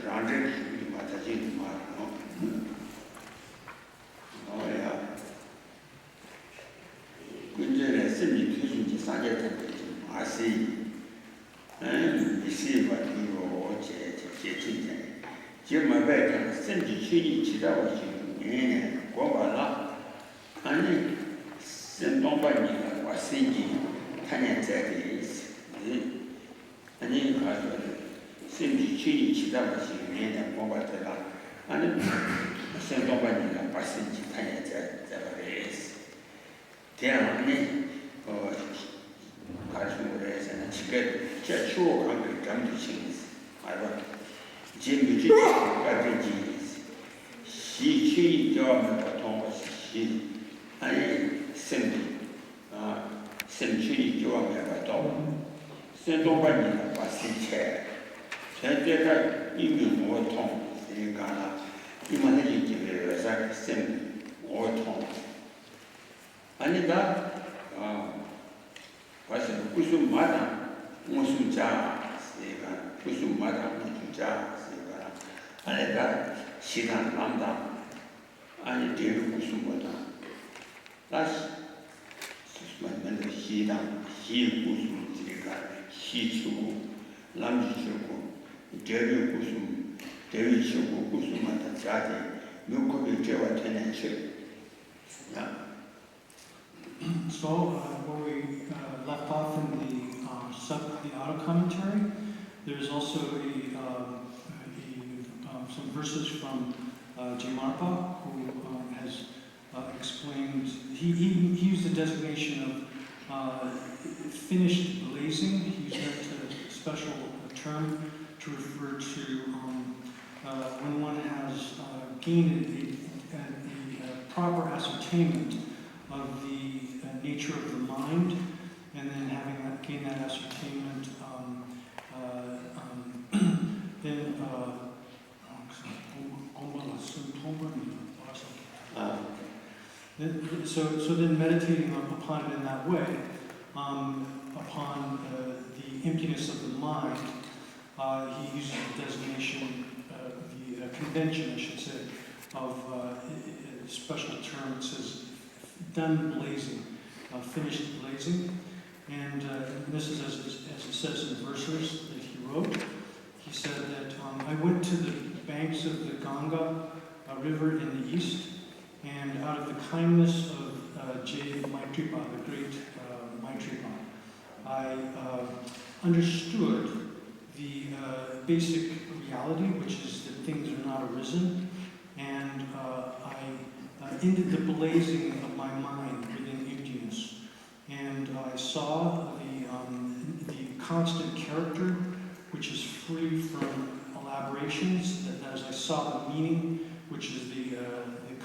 ranjek ki mata ji ma no ya kunje semi tuju ji sa je ta ma si mi si ba ni ro je chin je ma ba ka sen ji chi ni chi da wa ji ne guo ba la ani sen dong ba ni wa si ji ta nian zai de yi ani ka sen ji chi ni chi da wa ji ne guo ba de la ani sen dong ba ni la ba sen ji ta nian zai ba de yi这样呢，还是我来讲，这确我看给咱们的心思，哎吧，今日这个这几西区叫我们不通过西，哎，省区叫我们不到，省东半年把西切，现在个因为我通，所以讲啦，你们那就就是啥省我通。아니다. 와서 무슨 마다 무슨 자 세가 무슨 마다 무슨 자 세가 아니다. 시간 남다. 아니 대로 무슨 거다. 다시 만만도 시당 시 무슨 제가 시추고 남주고 대로 무슨 대로 치고 무슨 마다 자지 누구를 제와 되는 책. So where we left off in the auto commentary, there's also some verses from Jimarpa, who has explained. He used the designation of finished blazing. He used that special term to refer to when one has gained a proper ascertainment of the nature of the mind, and then having gained that ascertainment, then so then meditating upon it in that way, upon the emptiness of the mind, he uses the designation, the convention, I should say, of a special term. It says done blazing, finished blazing, and this is as it says in the verses that he wrote. He said that I went to the banks of the Ganga river in the east, and out of the kindness of J. Maitripa, the great Maitripa, I understood the basic reality, which is that things are not arisen, and I ended the blazing of my mind within emptiness, and I saw the constant character, which is free from elaborations. That as I saw the meaning, which is the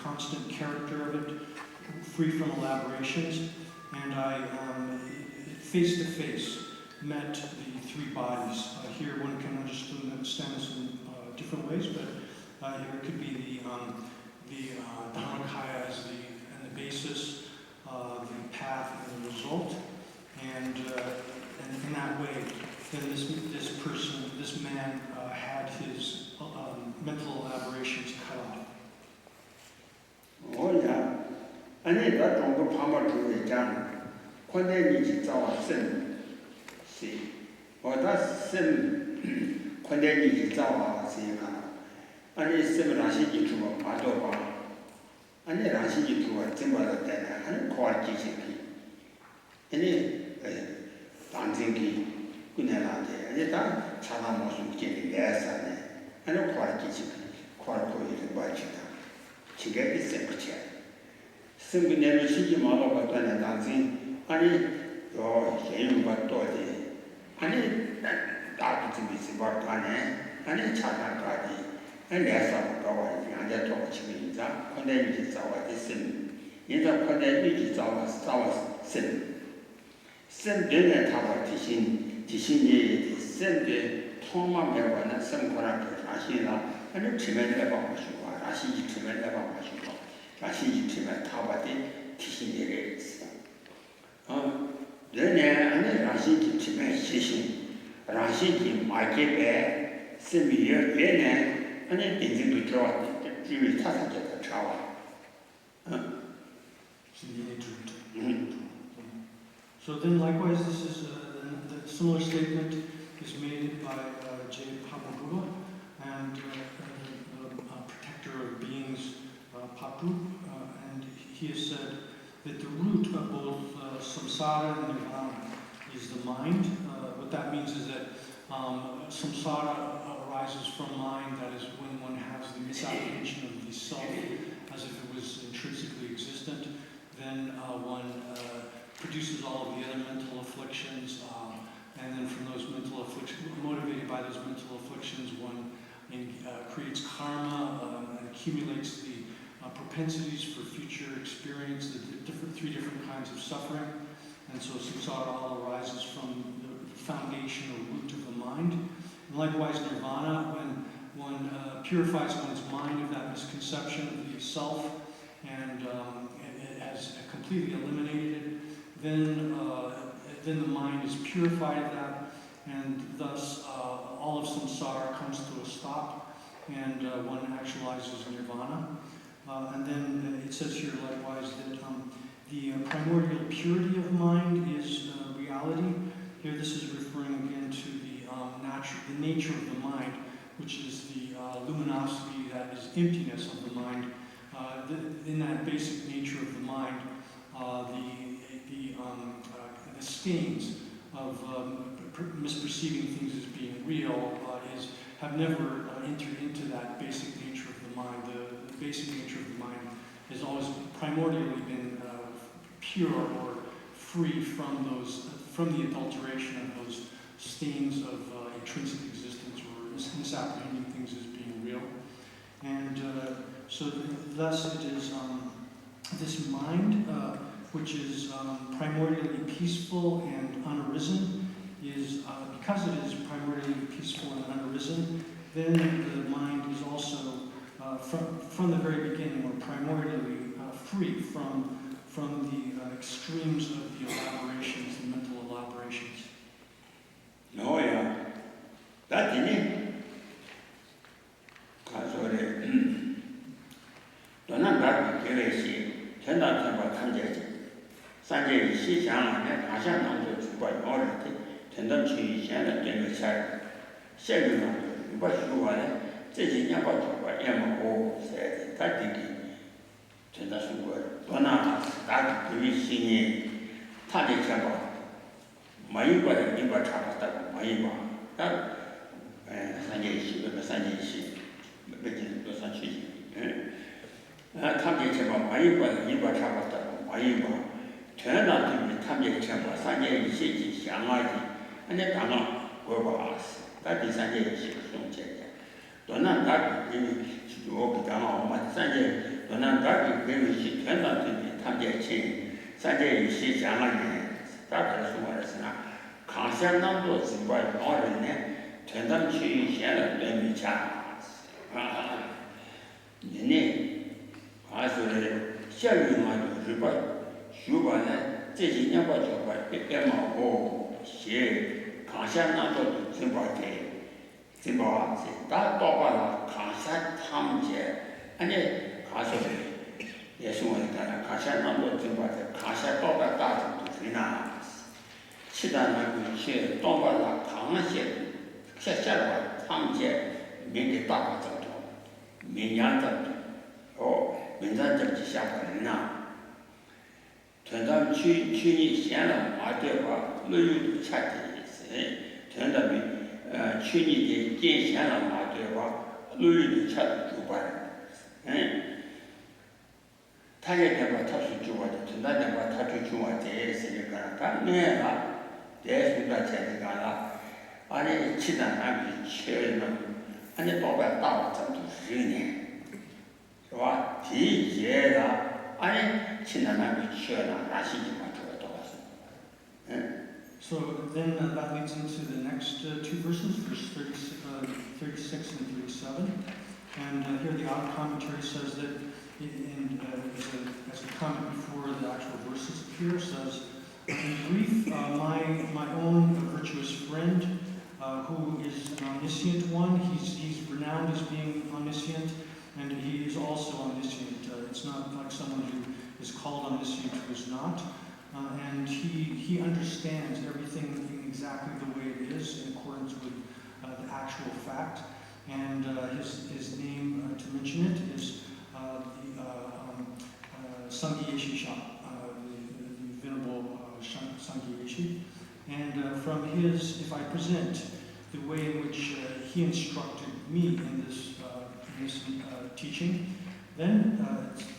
constant character of it, free from elaborations, and I face to face met the three bodies. Here one can understand this in different ways, but here it could be the Dharmakaya as the basis, the path and the result, and in that way, then this man had his mental elaborations cut off. Oh yeah, 아니 나 정도 파마 주의장, 권대니지 자와 선, 시, 어다 선 권대니지 자와 시가, 아니 선 라시지 주고 봐도 봐. 아니 라시지 주고 정말로 때나 하는 고알기시기 아니 당진기 그네라데 아니 다 차나 모습 게임 내사네 아니 고알기시기 고알고이를 봐치다 지게기 생크체 승근내는 시지 마도 봤다네 당진 아니 요 예유가 또지 아니 나도 좀 있어 봤다네 아니 차나까지 내사 가와 양자 또 치면자 권대유지 자와 있음 인자 권대유지 자와 선 선되는 타와 지신이 선되 통만 배워나 선고라 사실이나 아니 지면에 봐가지고 라시지 지면에 봐가지고 라시지 지면 타와디 지신이 있어 너네 아니 라시지 지면 시신 라시지 마게배 세미에 배는 아니 인생도 좋아. 주위 타사적으로 좋아. So then likewise this is the similar statement is made by Gelug Mahamudra and the protector of beings Papu, and he has said that the root of both samsara and nirvana is the mind. What that means is that samsara arises from mind, that is when one has the misapprehension of the self as if it was intrinsically existent, then one produces all of the other mental afflictions, and then from those mental afflictions, motivated by those mental afflictions, one creates karma and accumulates the propensities for future experience, the three different kinds of suffering. And so samsara all arises from the foundation or root of the mind. And likewise nirvana, when one purifies one's mind of that misconception of the self and it has completely eliminated it, then the mind is purified of that, and thus all of samsara comes to a stop, and one actualizes nirvana. And then it says here likewise that the primordial purity of mind is reality. Here this is referring again to the nature of the mind, which is the luminosity, that is emptiness of the mind. In that basic nature of the mind, the stains of misperceiving things as being real have never entered into that basic nature of the mind. The basic nature of the mind has always primordially been pure or free from the adulteration of those stains of intrinsic existence or misapprehending things as being real. And so thus it is this mind, which is primordially peaceful and unarisen, is because it is primordially peaceful and unarisen, then the mind is also from the very beginning or primordially free from the extremes of the elaborations, the mental elaborations. No, yeah. That's it. Don't not give a shit. Turn out about Tanjay. Sanjay, she shall not to buy order. Turn up to Shannon doing a child. Second, but you are taking about MO, said that did. Turn us word. Don't not start to be singing. Tanjay Chamber. My brother, you were trapped up my that Sanjay, she was a Sanjay, she making the Sanjay. Tanjay Chamber, my brother, you were trapped up my turn out to be Tanjay Chamber, Sanjay, she, Shanghai, and then Dana over us. That is Sanjay, she don't check. Don't not that to walk down, but Sanjay, don't not that she turned out to be Tanjay Chin, Sanjay, she, Shanghai. That is what is now. Concept number is by order, turn them to share them each other. You need, I said, share you my report. Sugar, this is never to Emma or share. Concept number to Zimbabwe. Zimbabwe, that dog concept Tamje, and yet, concept. Yes, one can concept number Zimbabwe, concept dog that to Fina. 其他那个去东莞那康些，下了他们些民给大把走的，民养的，民间这几下个人呐，等到去年闲了马对吧，6月下的是，等到去年的见闲了马对吧，6月下的主办，他也得把他是主办的，等到得把他就主办这事情干了，他没了。 대수가 되니까 아니 지난 남이 최는 아니 또가 따왔던 주인이 좋아 뒤제가 아니 지난 남이 최는 아시지만 저도 왔어. So then that leads into the next two verses, verse 36 and 37. And here the outer commentary says that, as a comment before the actual verses appear, says, in brief, my own virtuous friend, who is an omniscient one, he omniscient, and he is also omniscient. It's not like someone who is called omniscient who is not. And he understands everything exactly the way it is in accordance with the actual fact. And his name, to mention it, is Sangye Shisha, the Venerable Sangye. And from his, if I present the way in which he instructed me in this teaching, then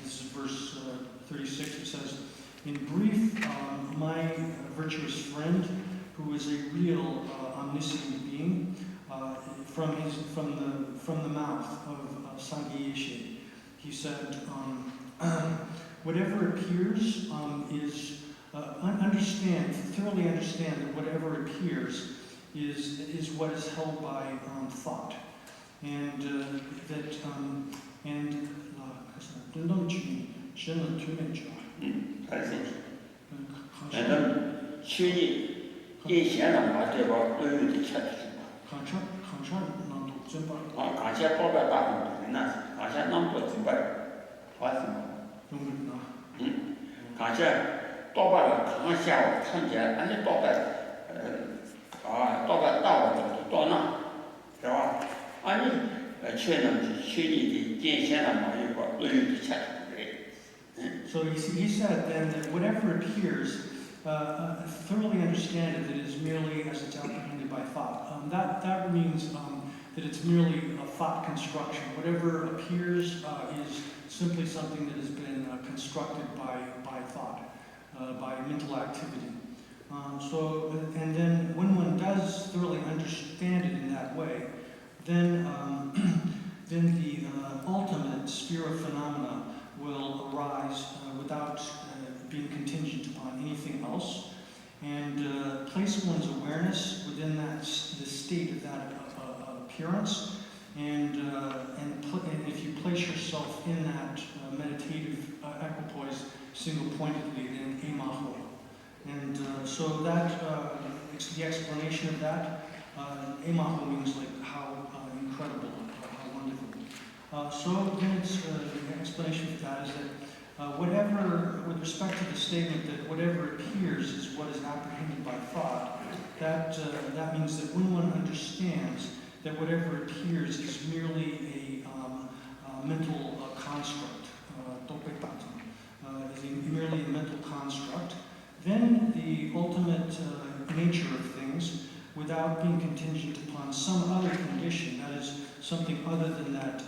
this is verse 36. It says, "In brief, my virtuous friend, who is a real omniscient being, from the mouth of Sangye Yeshe, he said, whatever appears is thoroughly understand that whatever appears is what is held by thought, and So he said then that whatever appears, thoroughly understand it, that it is merely as it's apprehended by thought. That means that it's merely a thought construction. Whatever appears is simply something that has been constructed by thought, by mental activity. And then when one does thoroughly understand it in that way, then the ultimate sphere of phenomena will arise without being contingent upon anything else, and place one's awareness within the state of that appearance, and if you place yourself in that meditative equipoise single-pointedly, then emaho. And so that the explanation of that, emaho means like how incredible, how wonderful. So then it's the explanation of that is that whatever, with respect to the statement that whatever appears is what is apprehended by thought, that means that when one understands that whatever appears is merely a mental construct, is merely a mental construct, then the ultimate nature of things, without being contingent upon some other condition, that is, something other than that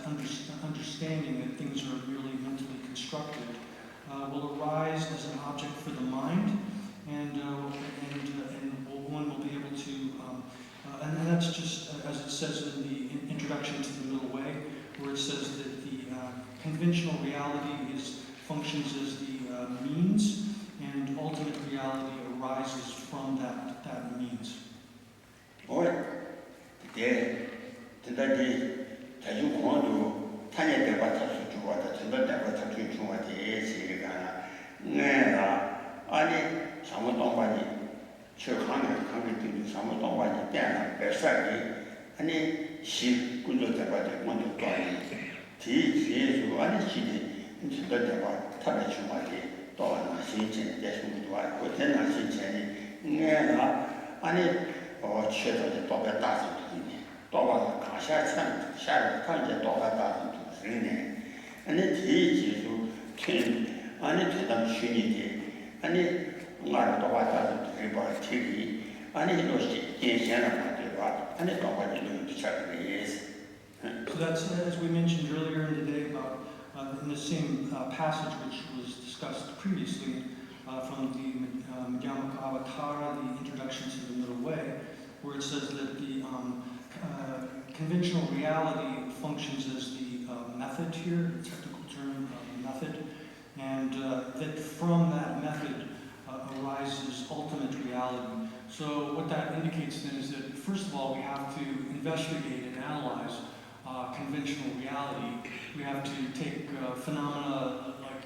understanding that things are merely mentally constructed, will arise as an object for the mind, and one will be able to, and that's just as it says in the introduction to the Middle Way, where it says that the conventional reality functions as the means, and ultimate reality arises from that means. So that's, as we mentioned earlier in the day, about in the same passage which was discussed previously from the Madhyamaka Avatara, the introduction to the Middle Way, where it says that the conventional reality functions as the method here, the technical term method, and that from that method arises ultimate reality. So what that indicates then is that, first of all, we have to investigate and analyze conventional reality. We have to take phenomena like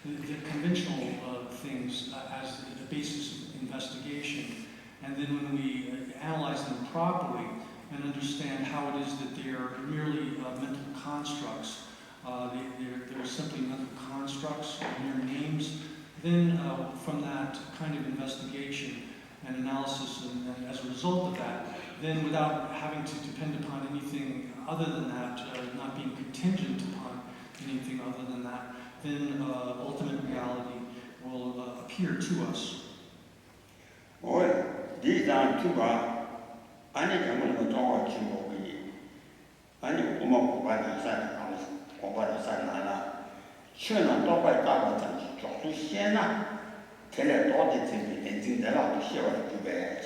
the conventional things as the basis of investigation. And then when we analyze them properly, and understand how it is that they are merely mental constructs. They're simply mental constructs, mere names. Then from that kind of investigation and analysis, and as a result of that, then without having to depend upon anything other than that, not being contingent upon anything other than that, then ultimate reality will appear to us. these are two any common with all Chimbogi. Any woman who buys a house or buys a salana. Children don't buy double times, drop to Siena. Tell a daughter to me and think that out to share what you bear.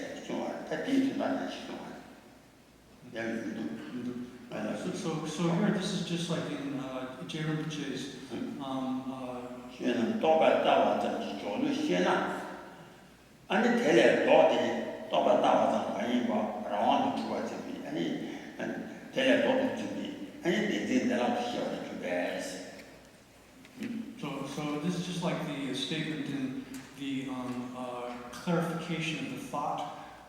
That is not a stone. So here, this is just like in Gelug Mahamudra. And the tele daughter, Toba Dawes, and around to us, and tele daughter to me, and they did not show the two bears. So this is just like the statement in the clarification of the thought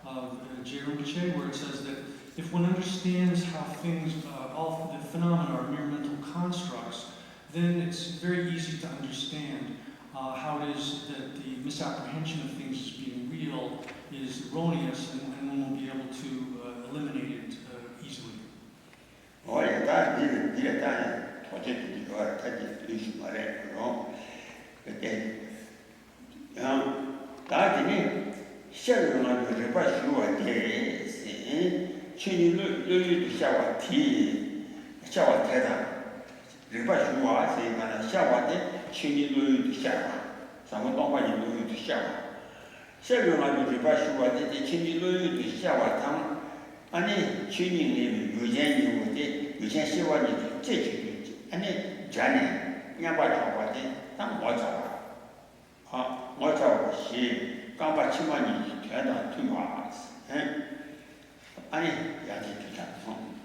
of Gelug Mahamudra, where it says that if one understands how things, all the phenomena are mere mental constructs, then it's very easy to understand how it is that the misapprehension of things as being real is erroneous, and one will be able to eliminate it easily. Oh, yeah, that did that. What did you go? That is my wrong. Again, that didn't share on the river show days. Chini to shower tea, shower tether. River show, say, shower, Chini to shower. Someone don't want you to shower. Share on the river show, the Chini to shower town. And Chini, you can see what you take. And Johnny, Yabba, some water, she, Gamba Chimani, turned out 2 hours.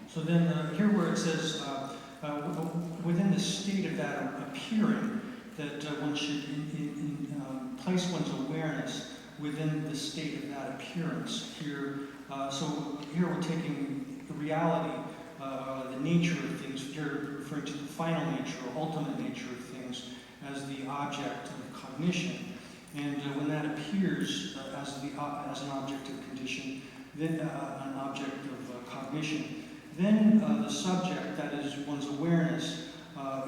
So then here where it says, within the state of that appearing, that one should place one's awareness within the state of that appearance. Here, so here we're taking the reality, the nature of things, here referring to the final nature or ultimate nature of things as the object of cognition. And when that appears as an object of condition, then an object of cognition, then the subject, that is one's awareness,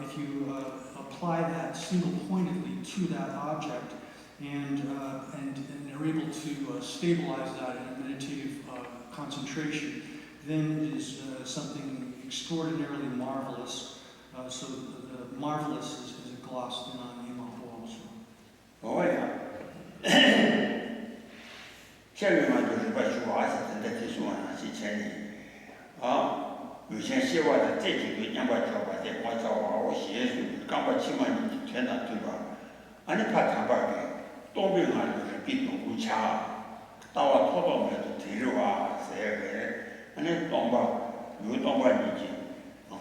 if you apply that single-pointedly to that object and are able to stabilize that in a meditative concentration, then it is something extraordinarily marvelous. So the marvelous is a gloss in on Imahu also. Oh, yeah. 下面嘛就是把书娃子等在提出啊，是前年有些希望的这几个两百条吧，在我找我写书，刚把起码你全拿对吧？俺你怕谈吧的，多边啊就是比动物强，到我拖到没都退了啊，这个，俺你当吧，有当吧年纪，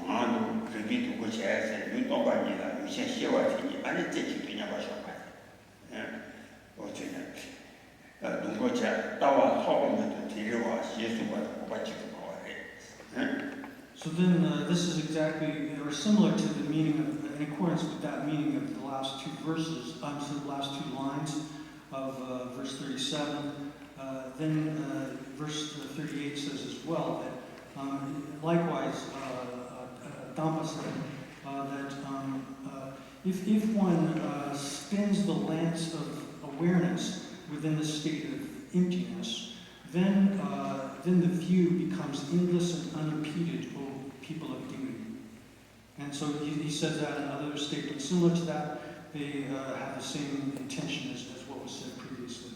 俺都是比动物强，有当吧年了，有些希望的你，俺你这几个两百小孩，我觉得。能够讲到我好多人都提着我写书我把这个搞的。So then this is exactly, or similar to the meaning of, in accordance with that meaning of the last two verses, so the last two lines of verse 37. Then verse 38 says as well that likewise, Dampa said that if one spins the lance of awareness within the state of emptiness, then the view becomes endless and unimpeded, O people of duty. And so he says that in other statements similar to that, they have the same intention as what was said previously.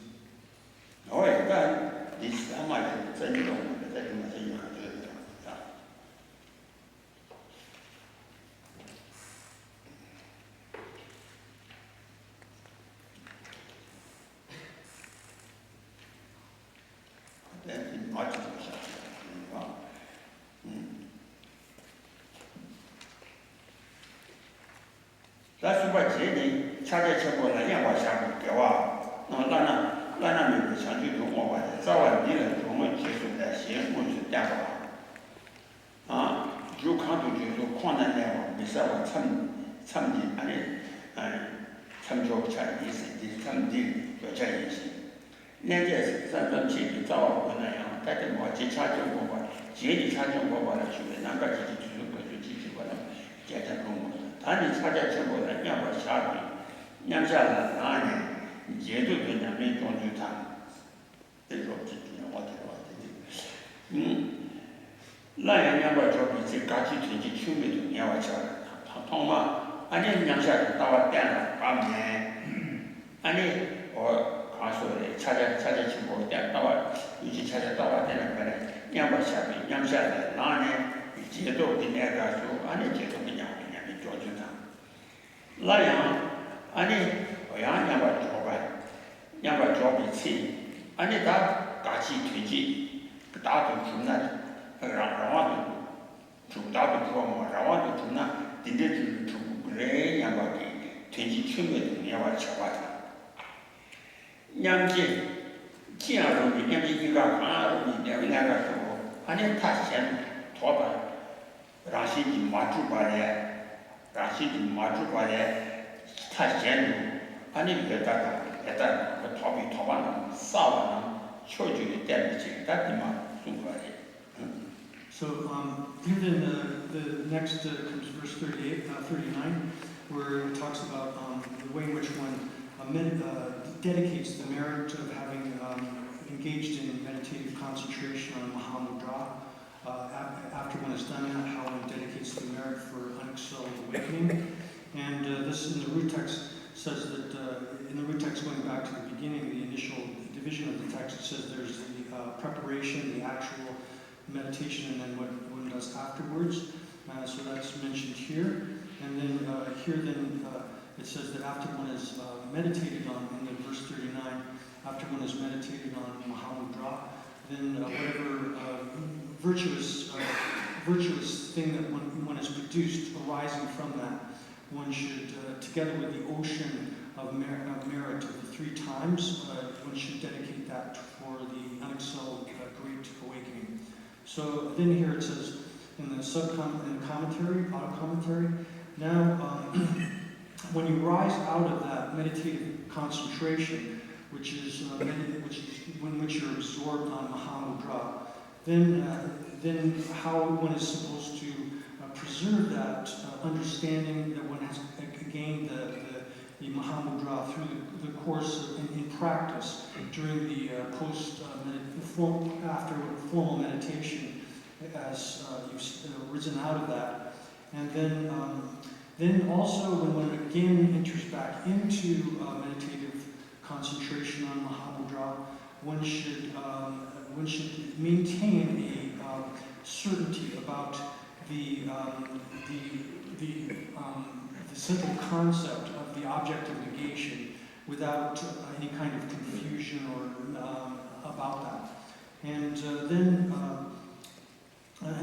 Oh, yeah, this I might say you don't That's what Jenny charged for the young was having go out. No, Lana may be trying to do more. So I didn't want to that she wants to dabble. 강도 주로 권한내와 미사와 참지 아니 참조차 이제 참지 여자이지 내게 산전치 자와보나요 다들 뭐 지차적 보고 제일 차적 보고는 주에 남가지 주는 거죠 지지고는 제자공 단위 차적보다 양과 차비 양자는 아니 제도 변함이 동주타 대로지는 어디로 라야 양과 저기 제 같이 되지 충분히 양과 차 통마 아니 양자 나와 때나 밤에 아니 가수에 찾아치고 나와 이제 찾아다와 되는 거네 양과 차비 양자는 나네 제도 그냥 가수 아니 제도 그냥 조주다 라야 아니 양과 저기 치 아니 다 같이 되지 다도 주나 라와도 주다도 주고 라와도 주나 딘데 주 그래 양과 되지 충분히 양과 차와다 양지 지하로 양지가 가로 내가 또 아니 다시는 도바 라시지 마주바래 다시는 아니 배다가 그 토비 토바는 싸워는 초주의 때문에 다디만 순간에 So here then the next comes verse 39, where it talks about the way in which one dedicates the merit of having engaged in meditative concentration on Mahamudra. After one has done that, how one dedicates the merit for unexcelled awakening. And this in the root text says that, in the root text going back to the beginning, the initial division of the text, it says there's the preparation, the actual meditation, and then what one does afterwards. So that's mentioned here. And then here then it says that after one has meditated on, in the verse 39, after one has meditated on Mahamudra, then whatever virtuous thing that one has produced arising from that, one should, together with the ocean of merit of the 3 times, one should dedicate that for the unexcelled great awakening. So then here it says in the commentary, auto commentary, now when you rise out of that meditative concentration, which is when which you're absorbed on Mahamudra, then how one is supposed to preserve that understanding that one has gained the Mahamudra through the course in practice during the after formal meditation, as you've risen out of that, and then also when one again enters back into meditative concentration on Mahamudra, one should maintain a certainty about the central concept of the object of negation without any kind of confusion or about that. And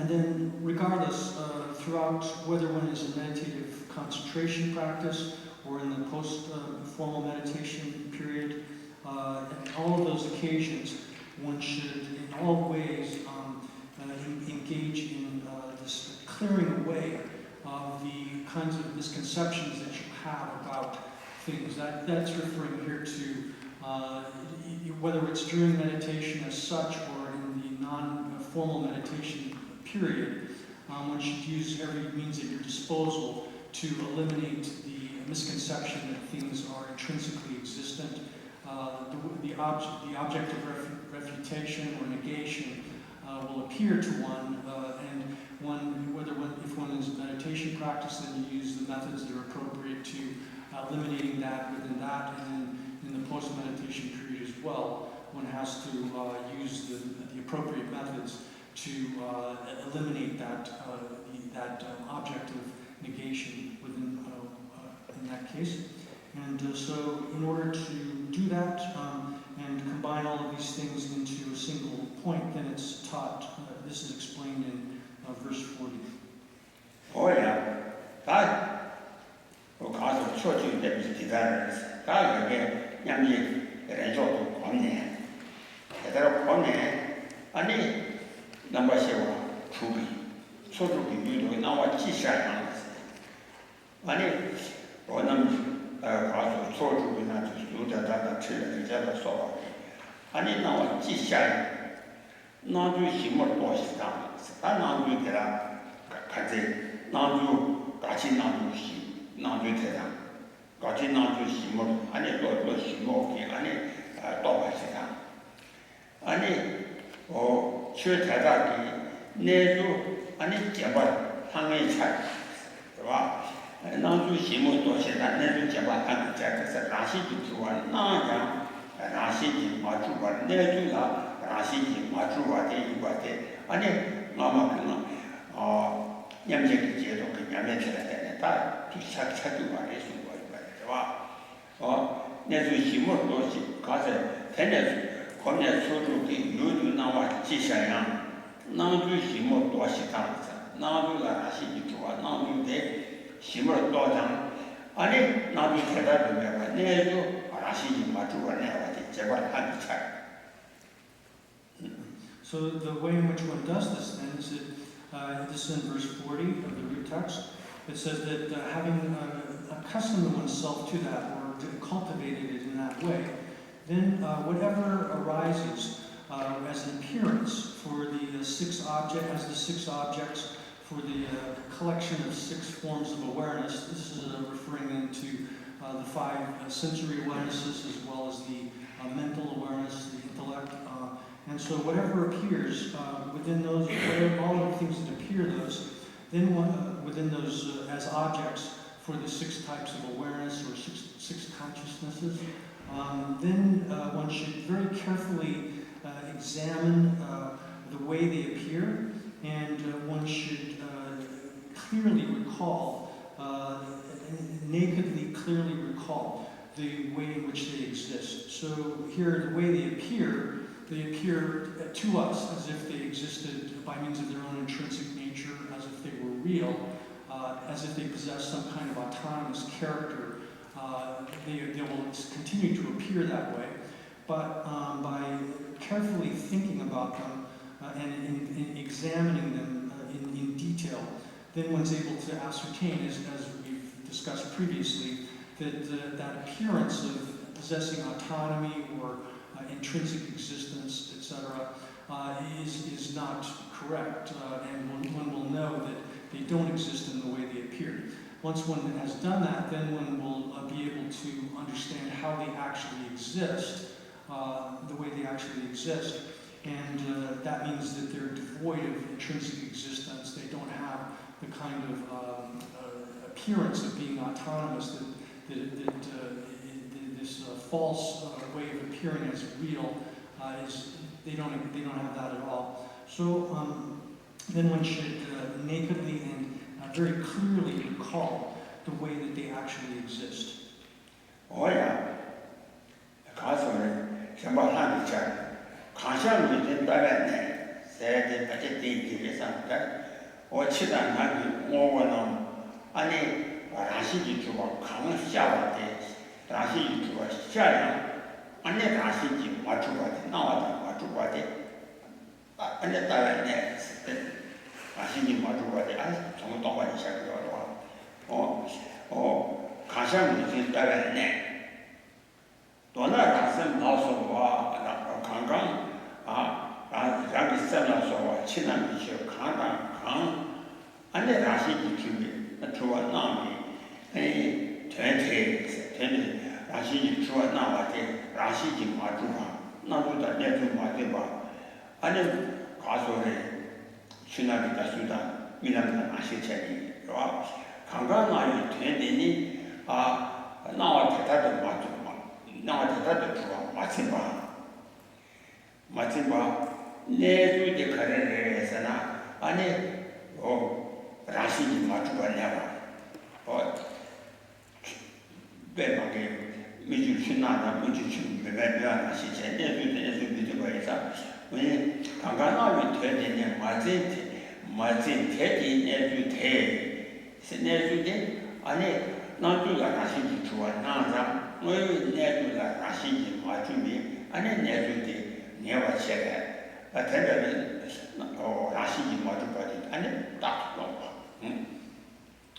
then regardless, throughout whether one is in meditative concentration practice or in the post-formal meditation period, at all of those occasions, one should in all ways engage in this clearing away of the kinds of misconceptions that you have about things. That's referring here to whether it's during meditation as such or in the non-formal meditation period, one should use every means at your disposal to eliminate the misconception that things are intrinsically existent. The object of refutation or negation will appear to one, and if one is in meditation practice, then you use the methods that are appropriate to eliminating that within that, and then in the post-meditation period as well, one has to use the appropriate methods to eliminate that object of negation within in that case. And so in order to do that and combine all of these things into a single point, then it's taught, this is explained in verse 40. Oh yeah, that 가서 초주 때문에 기다려서 가게 양이 레조도 권네 제대로 권네 아니 남바시와 주비 소주기 유도 나와 지샤양 아니 원남 가서 소주기나 유다다다 틀리자다 소바 아니 나와 지샤양 나도 힘을 보시다 나도 되라 같이 나도 같이 나도 힘 나도 되라 같이 나도 힘을 아니 또 힘을 아니 또 하시다 아니 최대다기 내주 아니 개발 항해 차 와 나도 힘을 도시다 내주 개발 항해 차에서 라시지 주와 나야 라시지 마주와 내주가 라시지 마주와 대이과대 아니 아마 냠제기 제도 그 냠제기를 다 착착이 말해 준 거야 내주 힘을 도시 가서 되네 거기에 소주기 유주 나와 지샤양 나도 힘을 도시다 나도 라시지 주와 나도 대 힘을 도장 아니 나도 대답을 내주 라시지 마주와 내가 제발 하기 차 So the way in which one does this then is that this is in verse 40 of the root text. It says that having accustomed oneself to that or cultivated it in that way, then whatever arises as an appearance for the six objects for the collection of six forms of awareness. This is referring into the five sensory awarenesses as well as the mental awareness, the intellect. And so whatever appears within those, all of the things that appear then within those as objects for the six types of awareness or six consciousnesses, then one should very carefully examine the way they appear, and one should clearly recall, nakedly clearly recall the way in which they exist. So here, the way they appear to us as if they existed by means of their own intrinsic nature, as if they were real, as if they possess some kind of autonomous character. They will continue to appear that way, but by carefully thinking about them and in examining them in detail, then one's able to ascertain, as we've discussed previously, that that appearance of possessing autonomy or intrinsic existence, etc., is not correct, and one will know that they don't exist in the way they appear. Once one has done that, then one will be able to understand how they actually exist, the way they actually exist, and that means that they're devoid of intrinsic existence. They don't have the kind of appearance of being autonomous that this false way of appearing as real they don't have that at all. So then one should nakedly and very clearly recall the way that they actually exist. Oh yeah, 가서는 정말 하기 잘. 가시하면 이제 따라네. 세대 같이 뒤에서 어치다 나기 오거는 아니 라시지 주고 강샤와데 라시지 주고 샤야 아니 라시지 맞추고데 나와다 맞추고데 아니 따라네. 라시지 맞추고데 아 정말 똑바로 시작해요. 가시하면 이제 따라네. 도나 가슴 나서와 강강 자기 쌤나서와 친한 미셔 강강 안에 라시지 주미 주와 나미 전체 라시지 주와 나와데 라시지 마주가 나도다 내주 마대바 안에 가서래 친하기다 수다 미남다 아시체니 와 강강 나이 되니 나와 대다도 마주 나와 대다도 주와 마침바 내주의 가래를 해서나 아니 라시지 마주가 내가 배막에 미주 신나다 미주 신 매매하는 시제 내주의 미주가 있어 왜 강간하면 되는 맞은 대디 내주대 아니 나주가 라시지 주와 나자 왜 내주가 라시지 마주미 아니 내주대 내와 체가 대대는 라시지 마주바디 아니 딱 넘어.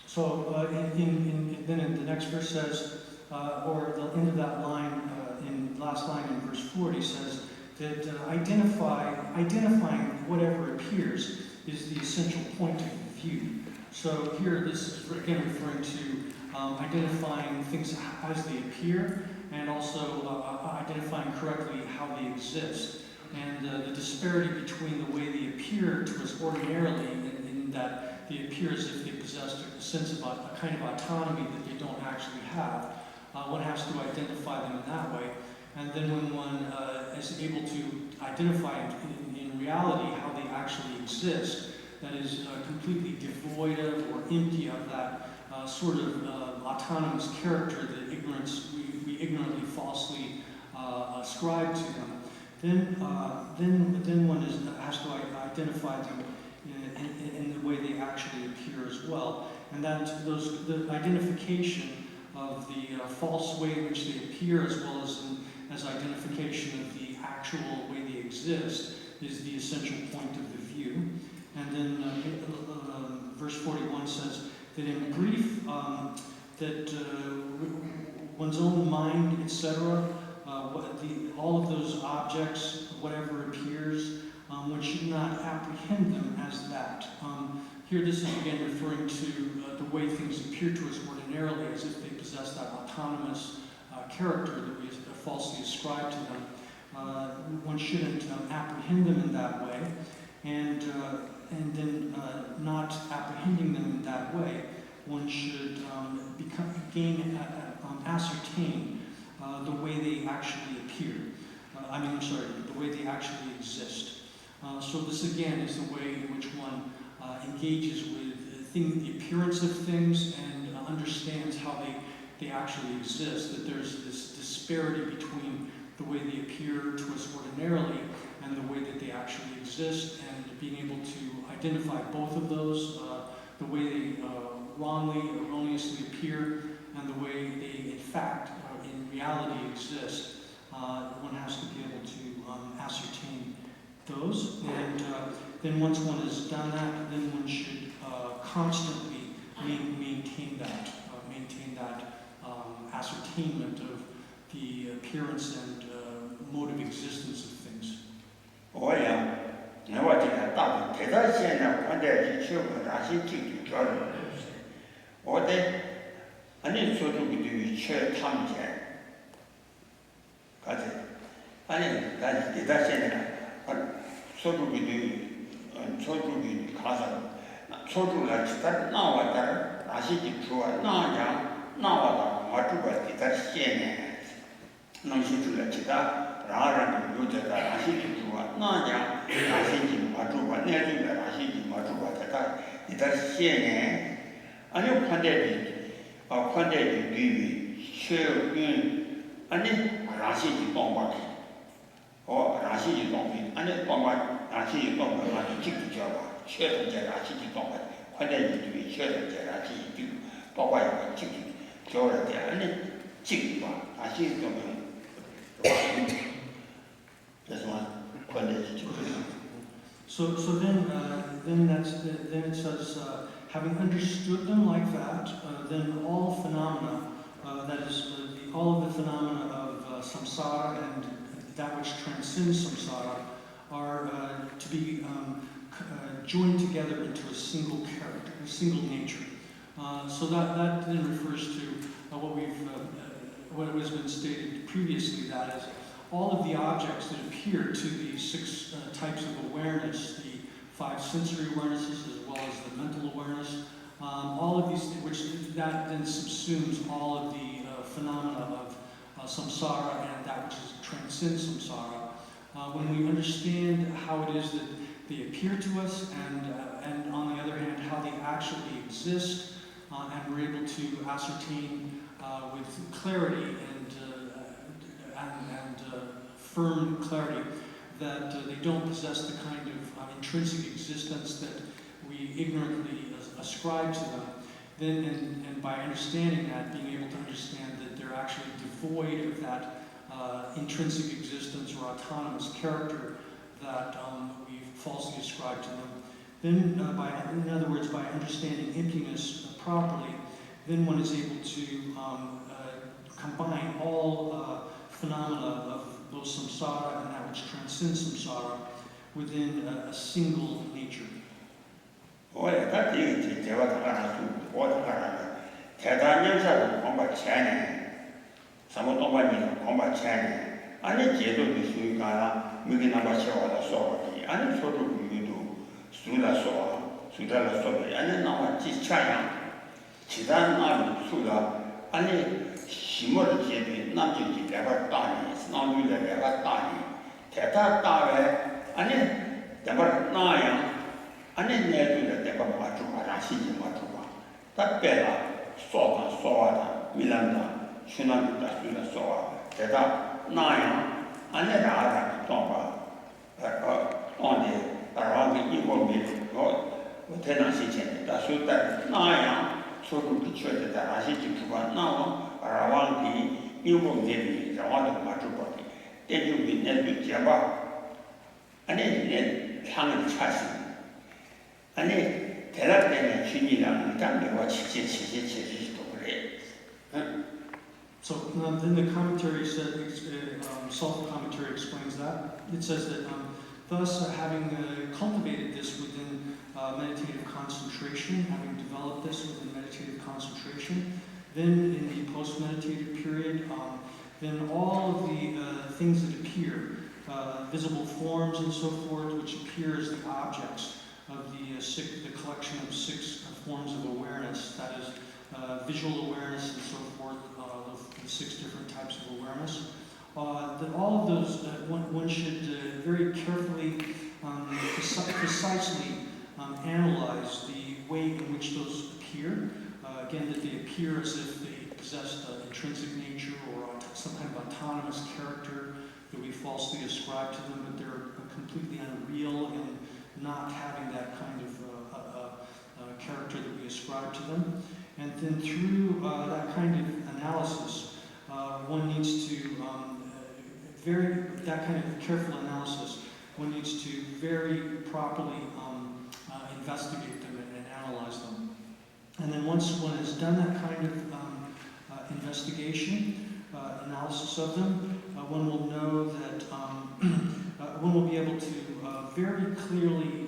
So then in the next verse says, or the end of that line, in last line in verse 40 says that identifying whatever appears is the essential point of view. So here this is again referring to identifying things as they appear, and also identifying correctly how they exist. And the disparity between the way they appear to us ordinarily, in that they appear as if they possessed a sense of a kind of autonomy that they don't actually have. One has to identify them in that way. And then when one is able to identify in reality how they actually exist, that is completely devoid of or empty of that sort of autonomous character that we ignorantly falsely ascribe to them, then one has to identify them in the way they actually appear as well. And that the identification of the false way in which they appear, as well as identification of the actual way they exist, is the essential point of the view. And then verse 41 says that in grief, that one's own mind, etc., all of those objects, whatever appears, one should not apprehend them as that. Here this is again referring to the way things appear to us ordinarily, as if they possess that autonomous character that we falsely ascribe to them. One shouldn't apprehend them in that way, and then not apprehending them in that way, one should ascertain the way they actually appear. The way they actually exist. So this again is the way in which one engages with the appearance of things and understands how they actually exist, that there's this disparity between the way they appear to us ordinarily and the way that they actually exist, and being able to identify both of those, the way they erroneously appear, and the way they in fact, in reality exist. One has to be able to ascertain those, and then once one has done that, then one should constantly maintain that ascertainment of the appearance and mode of existence of things. Oh yeah, now I think that 대단시에는 관대지 치우고 다시 찍기 좋아요. 어때? 아니 소중기도 최 탐제 가지. 아니 다시 대단시에는 소중기 가서 소중을 치다 나왔다 다시 좋아 나와다 맞추고 대단시에는 남시줄을 치다 라라는 요자다 다시 좋아 나냐 다시 맞추고 내주가 다시 맞추고 대단시에는 아니 관대지 뒤위 최근 아니 라시지 동박 라시지 동비 아니 동박 라시지 동박 아주 직접적으로 최선제 라시지 동박 관대지 뒤위 최선제 라시지 뒤 동박이 직접적으로 아니 직접 라시지 동박 그래서 관대지 So then it says, having understood them like that, then all phenomena, that is, all of the phenomena of samsara and that which transcends samsara, are to be joined together into a single character, a single nature. So that then refers to what has been stated previously. That is, all of the objects that appear to the six types of awareness, the five sensory awarenesses as well as the mental awareness, all of these, that then subsumes all of the phenomena of samsara and that which transcends samsara. When we understand how it is that they appear to us, and on the other hand, how they actually exist, and we're able to ascertain with clarity and firm clarity that they don't possess the kind of intrinsic existence that we ignorantly ascribe to them, then and by understanding that, being able to understand that they're actually devoid of that intrinsic existence or autonomous character that we've falsely ascribed to them. Then, in other words, by understanding emptiness properly, then one is able to combine all phenomena of both samsara and that which transcends samsara within a single nature. So then the commentary said, self-commentary explains that. It says that thus having cultivated this within meditative concentration, having developed this within meditative concentration, then in the post-meditative period, then all of the things that appear, visible forms and so forth, which appear as the objects of the collection of 6 forms of awareness, that is visual awareness and so forth, the 6 different types of awareness, that all of those, one should very carefully, precisely analyze the way in which those appear. Again, that they appear as if they possessed an intrinsic nature or some kind of autonomous character that we falsely ascribe to them, but they're completely unreal and not having that kind of character that we ascribe to them. And then through that kind of analysis, one needs to, that kind of careful analysis, one needs to very properly investigate them and analyze them. And then once one has done that kind of investigation, analysis of them, one will know that one will be able to very clearly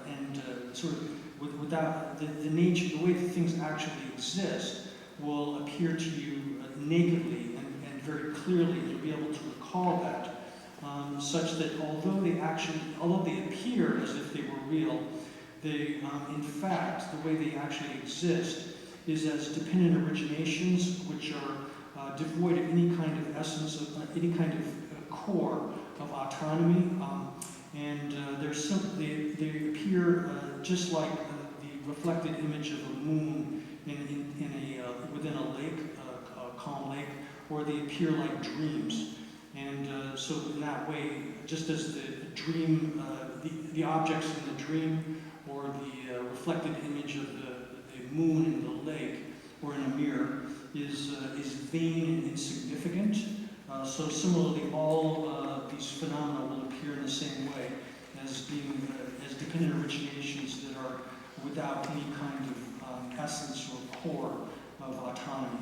and sort of without the nature, the way that things actually exist will appear to you nakedly and very clearly. You'll be able to recall that, such that although they appear as if they were real, they, in fact, the way they actually exist is as dependent originations, which are devoid of any kind of essence, of any kind of core of autonomy, and they appear just like the reflected image of a moon within a lake, a calm lake, or they appear like dreams. And so in that way, just as the dream, the objects in the dream, or the reflected image of the moon in the lake, or in a mirror, is vain and insignificant. So similarly, all these phenomena will appear in the same way, as being as dependent originations that are without any kind of essence or core of autonomy.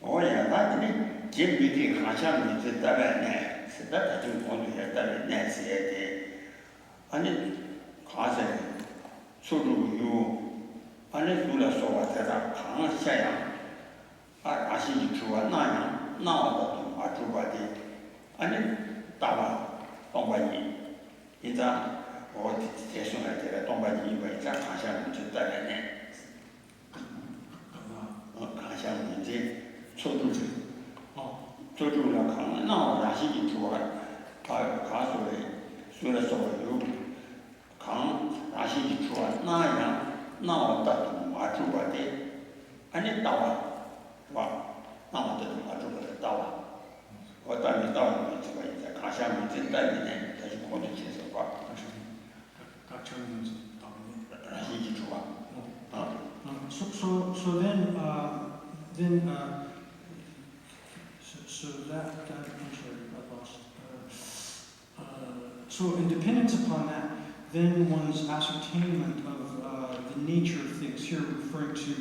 Oh yeah, that's Jim meeting Hasham is the net, so that I don't want to have that net said. And it caused so do you, and it will also what that Kang Shaya. I see you to a nine, now that to body, and it Tawa, Tombay. It's a or station at the Tombay, but it's a Hasham to the net. Hasham is so do you. So do la Kang, now Rashi to a causeway, soon as you Kang, Rashi to a nine, now that to body, and it Tawa. Now that I took the tower. What I was down with the Kasha in that name, as you call it, is a part. So then, so that I'm sorry, I lost. So in dependence upon that, then one's ascertainment of the nature of things, here referring to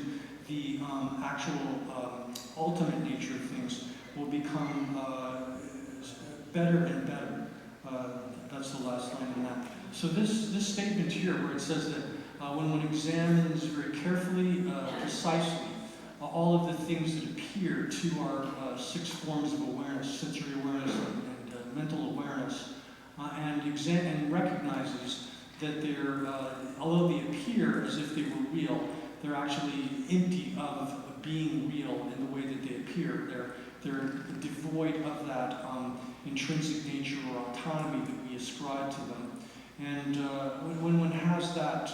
the actual ultimate nature of things, will become better and better. That's the last line in that. So this statement here, where it says that when one examines very carefully, precisely, all of the things that appear to our 6 forms of awareness, sensory awareness and mental awareness, and recognizes that they're, although they appear as if they were real, they're actually empty of being real in the way that they appear. They're devoid of that intrinsic nature or autonomy that we ascribe to them. And when one has that,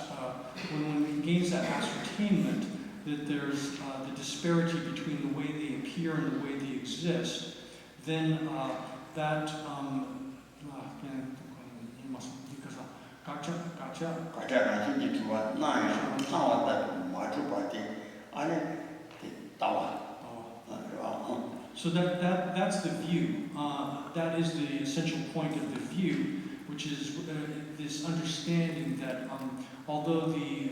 when one gains that ascertainment that there's the disparity between the way they appear and the way they exist, then that so that's the view. That is the essential point of the view, which is this understanding that although the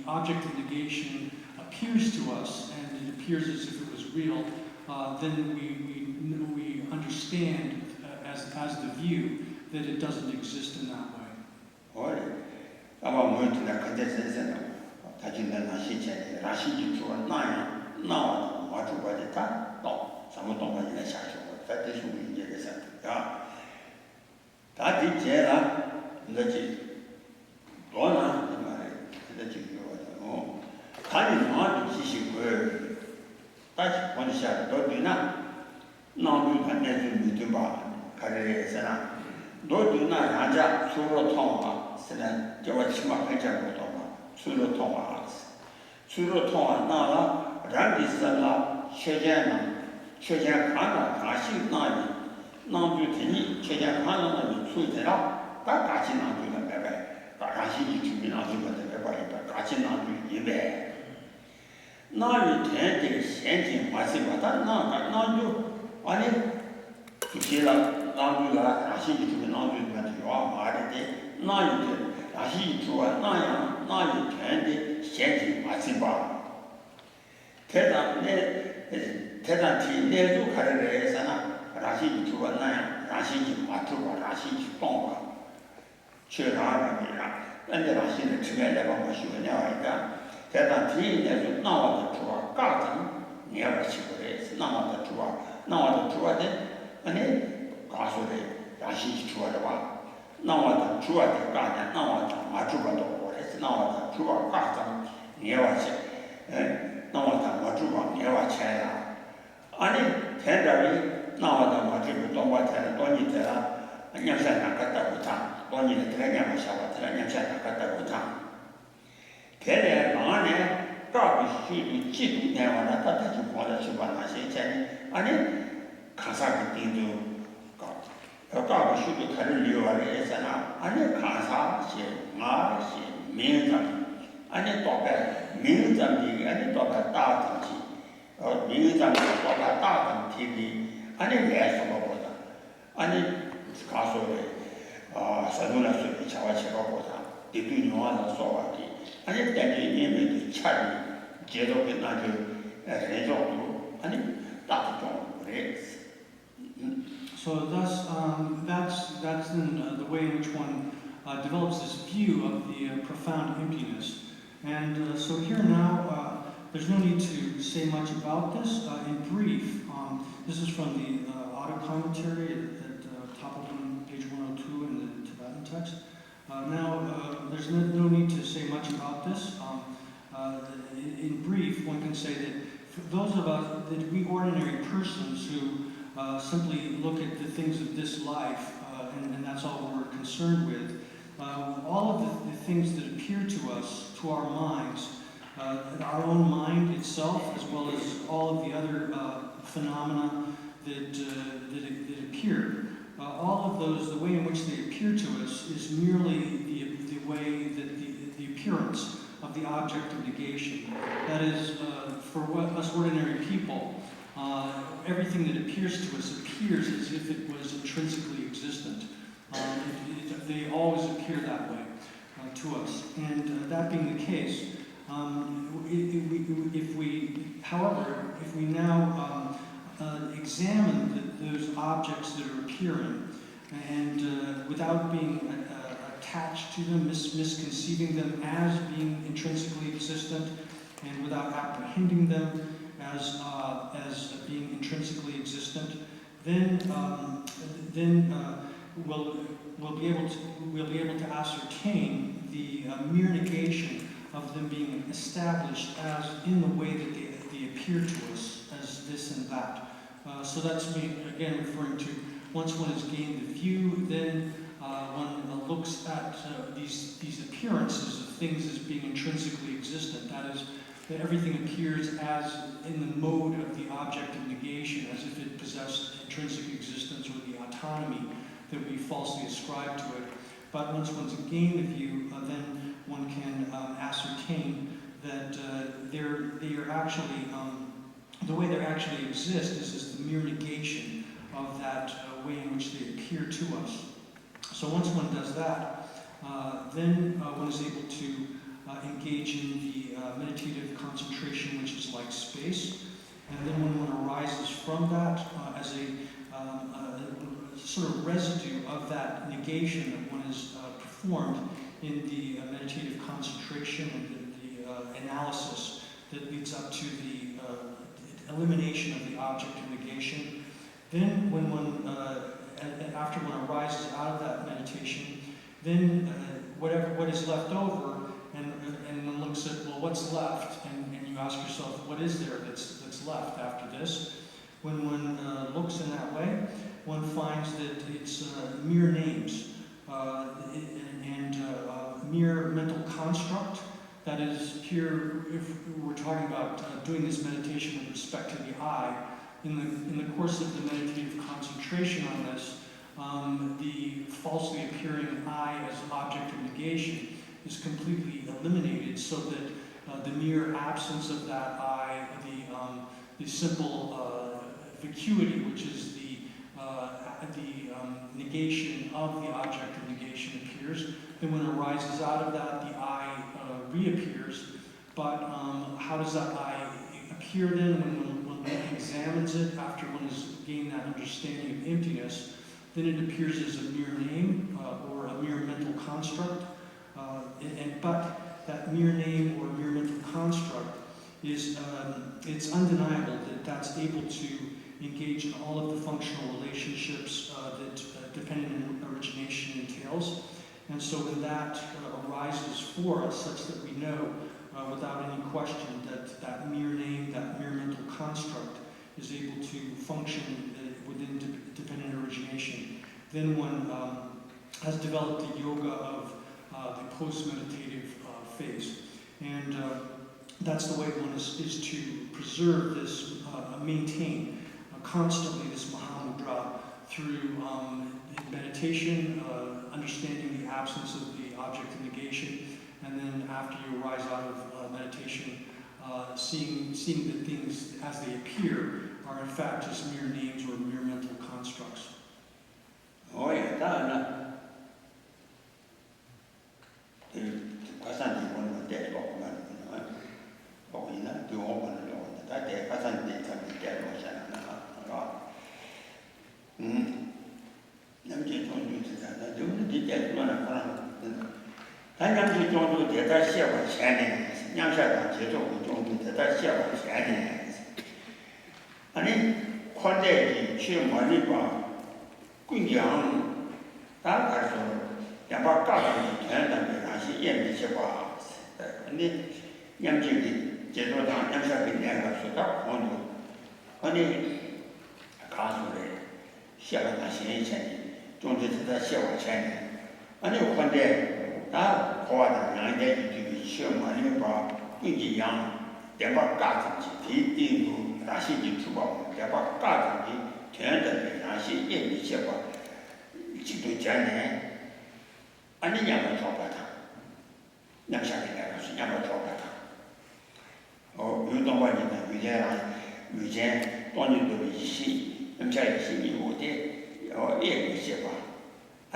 object of negation appears to us, and it appears as if it was real, then we understand as the view that it doesn't exist in that way. So thus, that's in the way in which one develops this view of the profound emptiness. And so here now, there's no need to say much about this. In brief, this is from the auto commentary at top of page 102 in the Tibetan text. There's no need to say much about this. In brief, one can say that for those of us, that we ordinary persons who simply look at the things of this life, and that's all we're concerned with, all of the things that appear to us, to our minds, our own mind itself, as well as all of the other phenomena that appear, all of those, the way in which they appear to us is merely the way that the appearance of the object of negation. That is, for us ordinary people, everything that appears to us appears as if it was intrinsically existent. They always appear that way to us. And that being the case, if we now examine those objects that are appearing, and without being attached to them, misconceiving them as being intrinsically existent, and without apprehending them as being intrinsically existent, then we'll be able to ascertain the mere negation of them being established as in the way that they appear to us as this and that. So that's me again referring to once one has gained the view, then one looks at these appearances of things as being intrinsically existent. That is, that everything appears as in the mode of the object of negation, as if it possessed intrinsic existence or the autonomy that we falsely ascribe to it. But once one's gained the view, then one can ascertain that they are actually, the way they actually exist is the mere negation of that way in which they appear to us. So once one does that, then one is able to engage in the meditative concentration, which is like space. And then when one arises from that as a sort of residue of that negation that one has performed in the meditative concentration and the analysis that leads up to the elimination of the object of negation, then when one, after one arises out of that meditation, then what is left over, and one looks at, well, what's left, and you ask yourself, what is there that's left after this? When one looks in that way, one finds that it's mere names and mere mental construct. That is, here, if we're talking about doing this meditation with respect to the I, in the course of the meditative concentration on this, the falsely appearing I as object of negation is completely eliminated, so that the mere absence of that I, the simple vacuity, which is the negation of the object of negation, appears. Then when it arises out of that, the I reappears. But how does that I appear then when one examines it after one has gained that understanding of emptiness? Then it appears as a mere name or a mere mental construct. But that mere name or mere mental construct is it's undeniable that that's able to engage in all of the functional relationships that dependent origination entails. And so when that arises for us, such that we know without any question that that mere name, that mere mental construct is able to function within dependent origination, then one has developed the yoga of the post-meditative phase. And that's the way one is to preserve this, maintain constantly this Mahamudra through meditation, understanding the absence of the object of negation, and then after you arise out of meditation, seeing that things as they appear are in fact just mere names or mere mental constructs. Oh yeah, that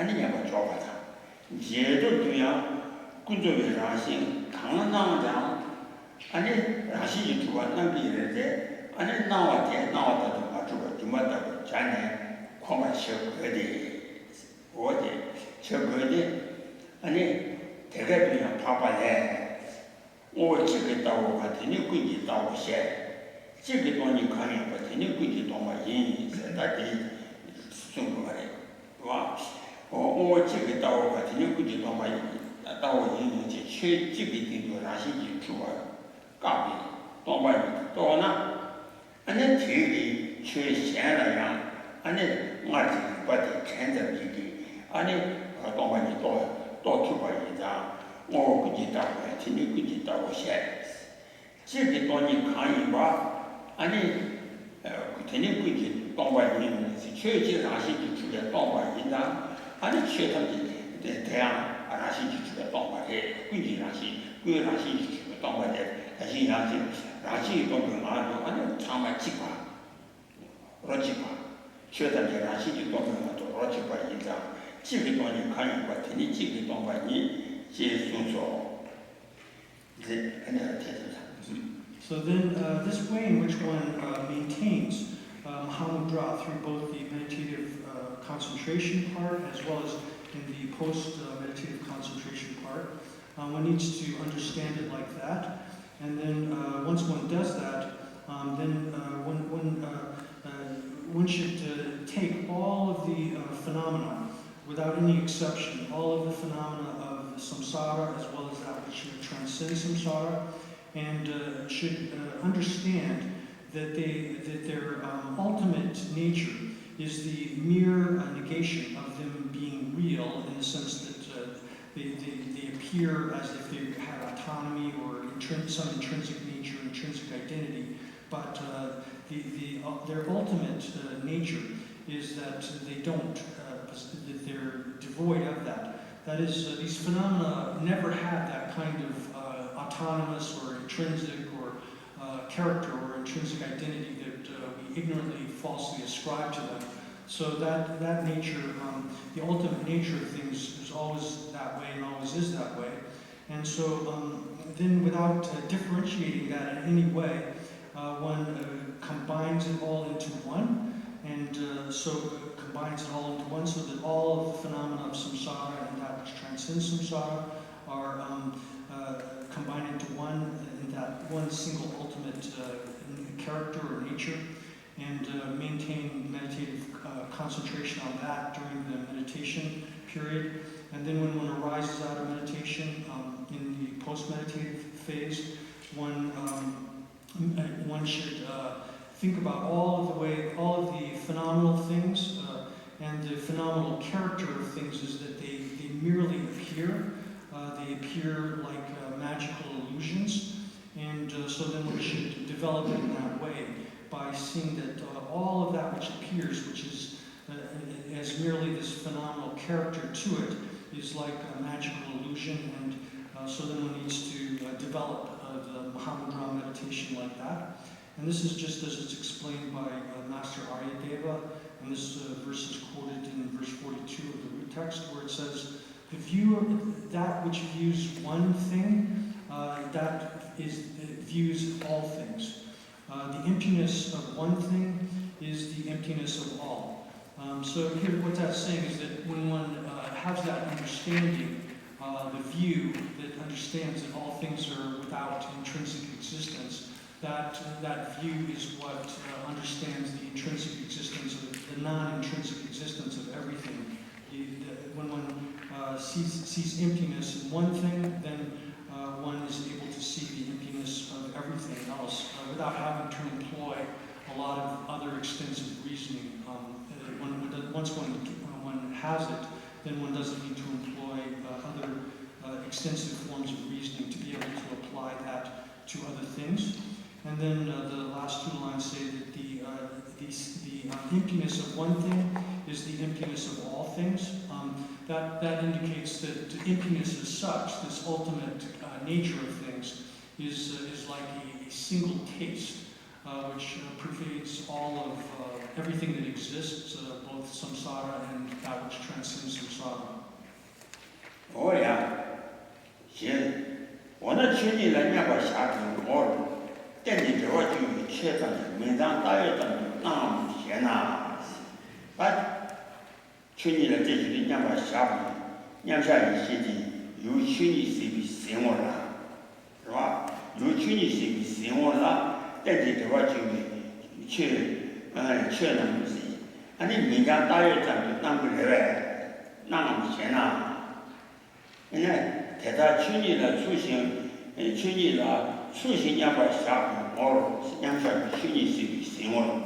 아니 야가 좋아다 제도 그냥 군조의 라신 강남장 아니 라신이 주관난 게 이래데 아니 나왔다도 맞고 주마다고 자네 코마 쉬어거디 어디 저거디 아니 대가 그냥 파파해 오 지겠다고 같으니 꾸기 따고 셰 지게 돈이 가는 거 같으니 꾸기 돈만 yin 세다디 순거 말이야 와 오 지겠다고 같으니 꾸기 돈만 따고 yin 이제 최 지게 된거 라시지 주와 까비 돈만 또나 아니 뒤리 최显了样 아니我把钱在里地아니 돈만이 또 투바이다我估计到过听你估计到过些这个当你看一把 아니听你估计当把人是确实让些就出来当把人呐 아니确他的这样让些就出来当把的估计让些就出来当把的但是让些当个啊 아니他们几把逻辑吧确他的让些就当个都逻辑吧人家这个当你看一把听你这个当把你 So then, this way in which one maintains Mahamudra through both the meditative concentration part as well as in the post-meditative concentration part, one needs to understand it like that. And then once one does that, then one should take all of the phenomena without any exception, all of the phenomena of samsara as well as that which transcends samsara, and should understand that their ultimate nature is the mere negation of them being real, in the sense that they appear as if they had autonomy or some intrinsic nature, intrinsic identity, but their ultimate nature is that they don't, that they're devoid of that. That is, these phenomena never had that kind of autonomous or intrinsic or character or intrinsic identity that we ignorantly, falsely ascribe to them. So that nature, the ultimate nature of things is always that way and always is that way. And so then without differentiating that in any way, one combines it all into one, and combines it all into one, so that all of the phenomena of samsara and that which transcends samsara are combined into one, in that one single ultimate character or nature, and maintain meditative concentration on that during the meditation period. And then when one arises out of meditation, in the post-meditative phase, one should think about all of the phenomenal things, and the phenomenal character of things is that they merely appear. They appear like magical illusions, and so then one should develop it in that way by seeing that all of that which appears, which is as merely this phenomenal character to it, is like a magical illusion, and so then one needs to develop the Mahamudra meditation like that. And this is just as it's explained by Master Aryadeva, and this verse is quoted in verse 42 of the root text, where it says, "The view that which views one thing, views all things. The emptiness of one thing is the emptiness of all." So here, what that's saying is that when one has that understanding, the view that understands that all things are without intrinsic existence, that view is what understands the intrinsic existence, of the non-intrinsic existence of everything. When one sees emptiness in one thing, then one is able to see the emptiness of everything else without having to employ a lot of other extensive reasoning. Once one has it, then one doesn't need to employ other extensive forms of reasoning to be able to apply that to other things. And then the last two lines say that the emptiness of one thing is the emptiness of all things. That indicates that emptiness as such, this ultimate nature of things, is like a single taste which pervades all of everything that exists, both samsara and that which transcends samsara. Oh yeah. Here, one of the children like never shot in order. Then the door to the church and went down diet and down Siena. But children like this never shot. Nyamsha city, you children see similar. Right? You children see similar. Then the door to the church and see. And then went down diet and down Siena. 대다 춘이라 수신 춘이라 수신 양바 샤고 뭐 양샤 춘이 시행을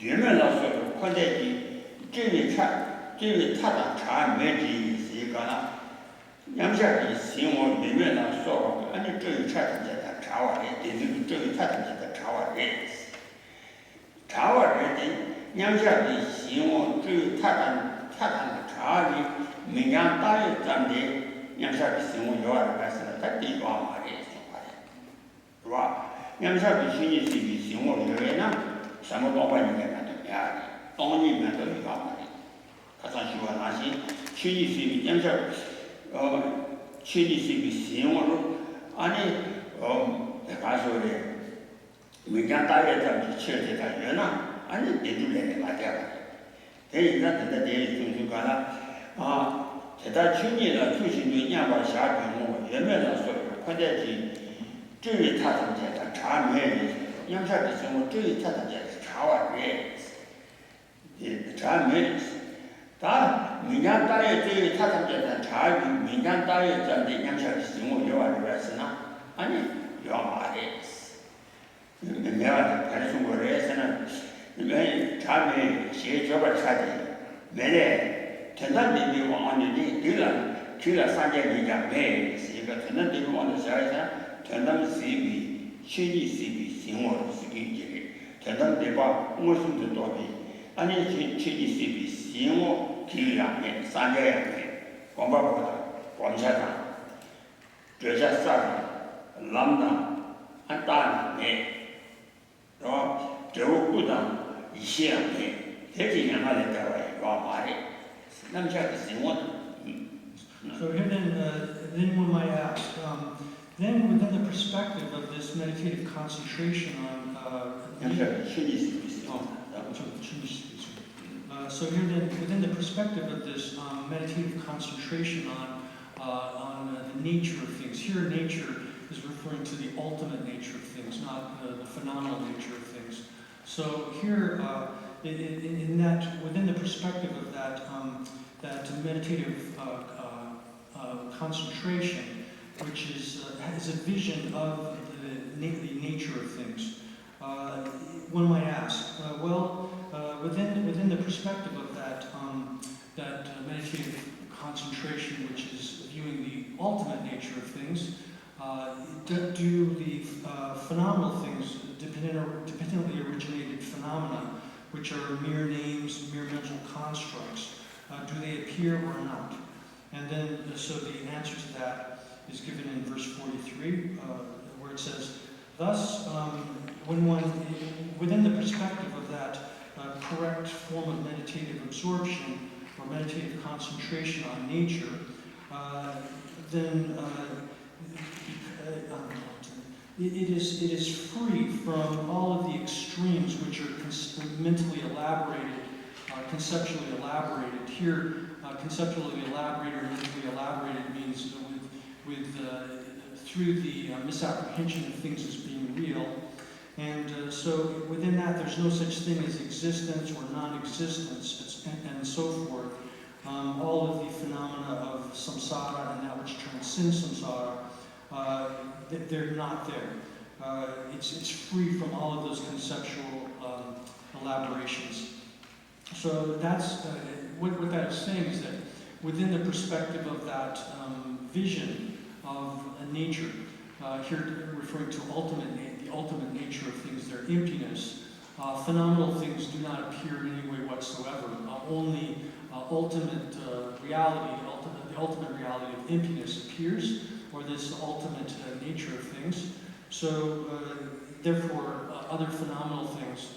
유명라서 관대지这位타다 차 매지 있으니까 양샤 시행을 유명라 소 아니这位차다 차와래 되는这位타다 차와래 차와래 양샤 시행을这타다 차리 민간 따에 잠데 양샤비 생활 요하를 가서는 다 뒤와 말이에요. 와. 양샤비 신이 생활 요에나什么都把你给看到呀，当你们都有嘛的。他上去话那些신이 양샤 신이 생활로 아니 가서래 민간 따에 잠데 치료되다 요나 아니 내줄래 맞아. 대인한테 대해 좀 가라. 대다 춘이라 수신도 양바 샤병原来说快点去这位他同学的茶面양샤 비생活这位他同学茶碗人茶面다 민간 따에这位他同学的茶민간 따에 잠데 양샤 비생活요하는 것이나 아니 요하래 내가 가르친 거래서는 왜茶面写저걸 차지 매래 전담대비 왕원이 길라 산재기가 매 있으니까 전담대비 왕원 사이사 전담 시비 신이 시비 생활 시기지 전담대바 무슨도 도비 아니 신이 시비 생활 길라 매 산재야 매 공부보다 공사다 저자사 람다 안다 매또 저구다 이시야 매 대지냥 하는 거야 와 So here then one might ask, then within the perspective of this meditative concentration on, so here then within the perspective of this meditative concentration on the nature of things, here nature is referring to the ultimate nature of things, not the phenomenal nature of things. So here, in that, within the perspective of that, that meditative concentration, which is a vision of the nature of things, one might ask, within the perspective of that meditative concentration, which is viewing the ultimate nature of things, do the phenomenal things, dependently originated phenomena, which are mere names, mere mental constructs, do they appear or not? And then, so the answer to that is given in verse 43, where it says, thus, when one, within the perspective of that correct form of meditative absorption or meditative concentration on nature, then it is free from all of the extremes which are mentally elaborated, conceptually elaborated. Here, conceptually elaborated or mentally elaborated means through the misapprehension of things as being real. And so within that, there's no such thing as existence or non-existence, and so forth. All of the phenomena of samsara and that which transcends samsara, they're not there. It's free from all of those conceptual elaborations. So that's what that is saying is that within the perspective of that vision of nature, here referring to the ultimate nature of things, their emptiness, phenomenal things do not appear in any way whatsoever. Only ultimate reality, the ultimate reality of emptiness appears, or this ultimate nature of things. So therefore, other phenomenal things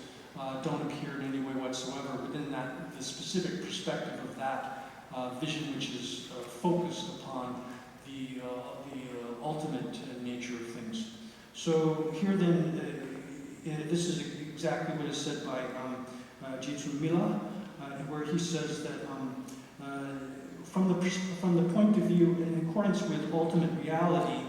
don't appear in any way whatsoever within the specific perspective of that vision, which is focused upon the ultimate nature of things. So here then, this is exactly what is said by Jetsu Mila, where he says that from the point of view, in accordance with ultimate reality,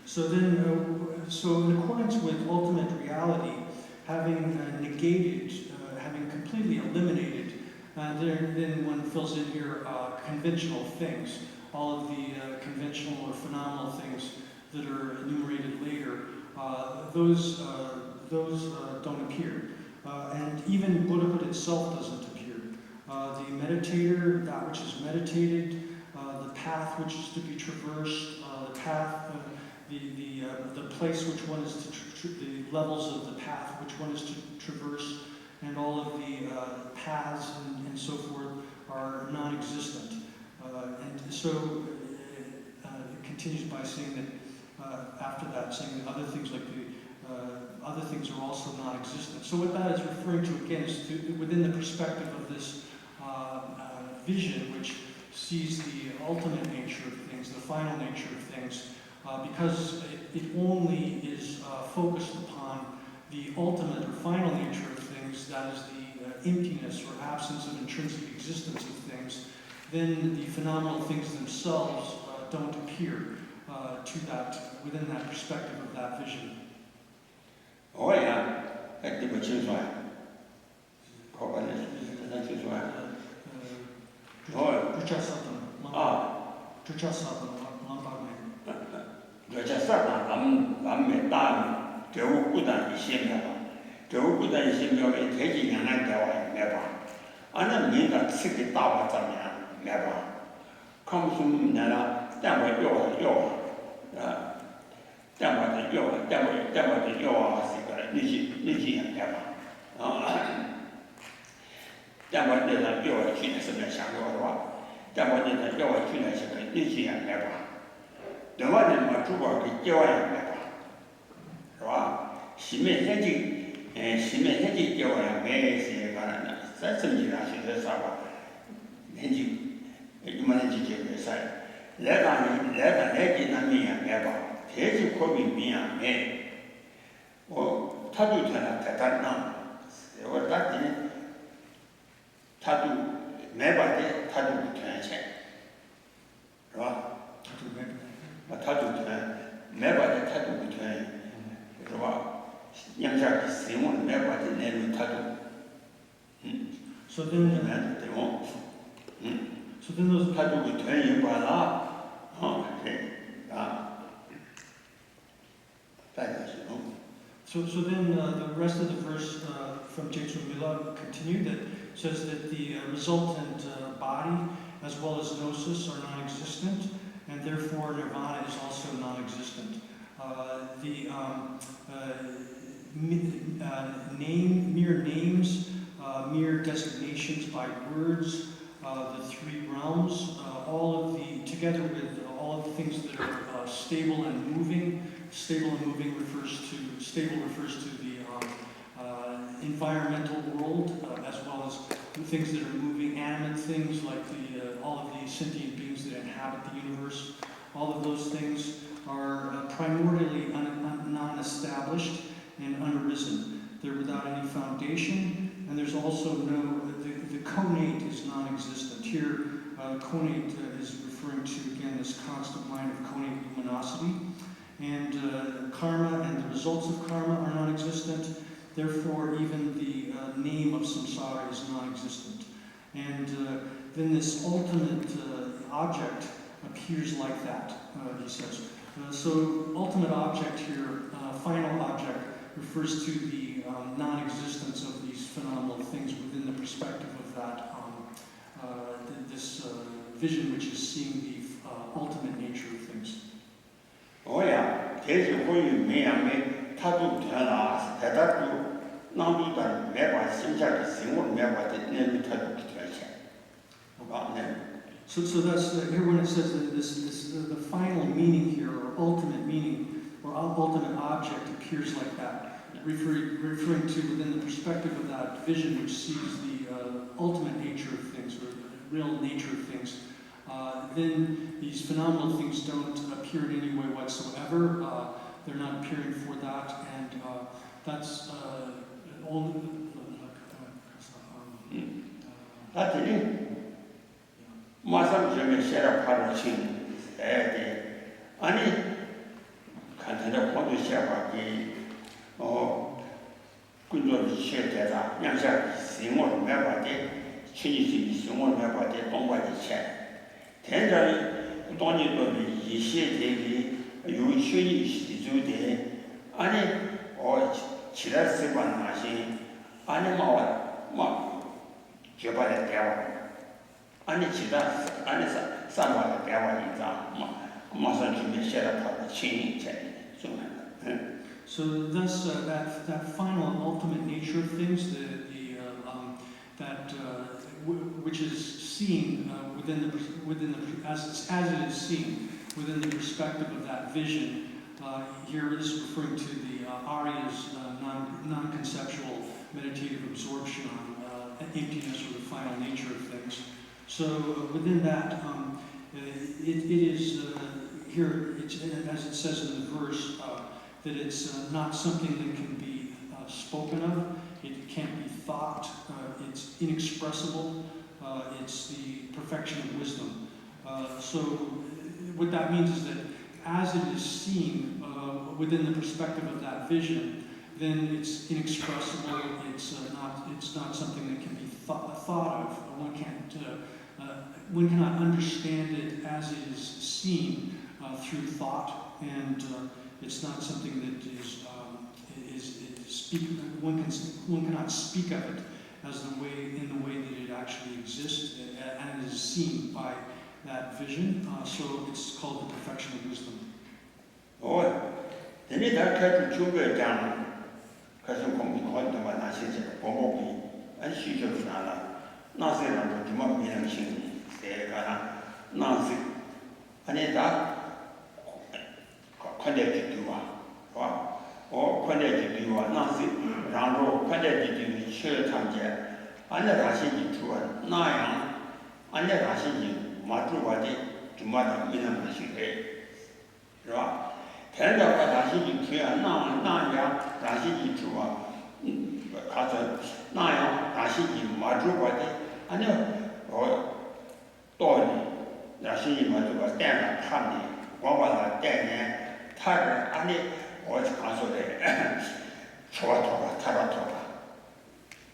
So then, so in accordance with ultimate reality, having negated, having completely eliminated, then one fills in here conventional things, all of the conventional or phenomenal things that are enumerated later, those don't appear. And even Buddhahood itself doesn't appear. The meditator, that which is meditated, the path which is to be traversed, the path, the place which one is to, the levels of the path which one is to traverse, and all of the paths and so forth are non-existent. And so it continues by saying that after that, saying that other things like other things are also non-existent. So what that is referring to again is within the perspective of this vision, which sees the ultimate nature of things, the final nature of things, because it only is focused upon the ultimate or final nature of things, that is the emptiness or absence of intrinsic existence of things, then the phenomenal things themselves don't appear to that, within that perspective of that vision. Oh yeah, that did what you want. So then those So then the rest of the verse from Jetsu Mila continue that says that the resultant body as well as gnosis are non-existent, and therefore nirvana is also non-existent. Mere names, mere designations by words, the three realms, all of the, together with all of the things that are stable and moving. Stable and moving refers to the environmental world, as well as things that are moving, animate things like all of the sentient beings that inhabit the universe. All of those things are primordially non-established and unarisen. They're without any foundation, and there's also the conate is non-existent. Here, conate is referring to, again, this constant line of conate luminosity. And karma and the results of karma are non-existent. Therefore, even the name of samsara is non-existent. And then this ultimate object appears like that, he says. So ultimate object here, final object, refers to the non-existence of these phenomenal things within the perspective of that, this vision which is seeing the ultimate nature of things. Oh yeah, 대신 호유 매양매 타도 되나 대답도 나도다 매바 심자를 생活 매바데 내미 타도 기도하지. 뭐가 네. So that's here when it says that the final meaning here, or ultimate meaning, or ultimate object appears like that, referring to within the perspective of that vision which sees the ultimate nature of things, or the real nature of things. Then these phenomenal things don't appear in any way whatsoever. They're not appearing for that, and that's all. 마상 점에 셔라 파를 친 애기 아니 간단한 모두 셔바기 군조를 시대다 양자 생활을 매바데 친이시 생활을 매바데 동바지 체 대전이 돈이도 이시에 대비 유치원이 시주대 아니 지라스만 마시 아니 막 개발에 대화 아니 지다 아니 산화에 대화 인자 마산 주면 셔라파 친이체 좀 So thus, that final ultimate nature of things, which is seen within the as it is seen within the perspective of that vision, here is referring to the Arya's non-conceptual meditative absorption on emptiness or the final nature of things. So within that, it is here, as it says in the verse, that it's not something that can be spoken of, it can't be thought, it's inexpressible, it's the perfection of wisdom. So what that means is that as it is seen within the perspective of that vision, then it's inexpressible, it's not something that can be thought of, one cannot understand it as it is seen through thought, and it's not something that one cannot speak of it as in the way that it actually exists and is seen by that vision. So it's called the perfection of wisdom. then it had to go down because of the nations of and she just nothing under the mob meaning nothing. And it connected to one. Or connected to one, nothing. Round connected to share time jet. And the Russian to one, nine, and the Russian Matruwadi to Mother Minam Machine. Right? Tell the Russian to a nine, Russian to one, nine, Russian Matruwadi, and Tony, Russian Matruwa, Dan, Tommy, Wawala, Dan. 타를 안에 어디 가서래 좋아토가 타라토가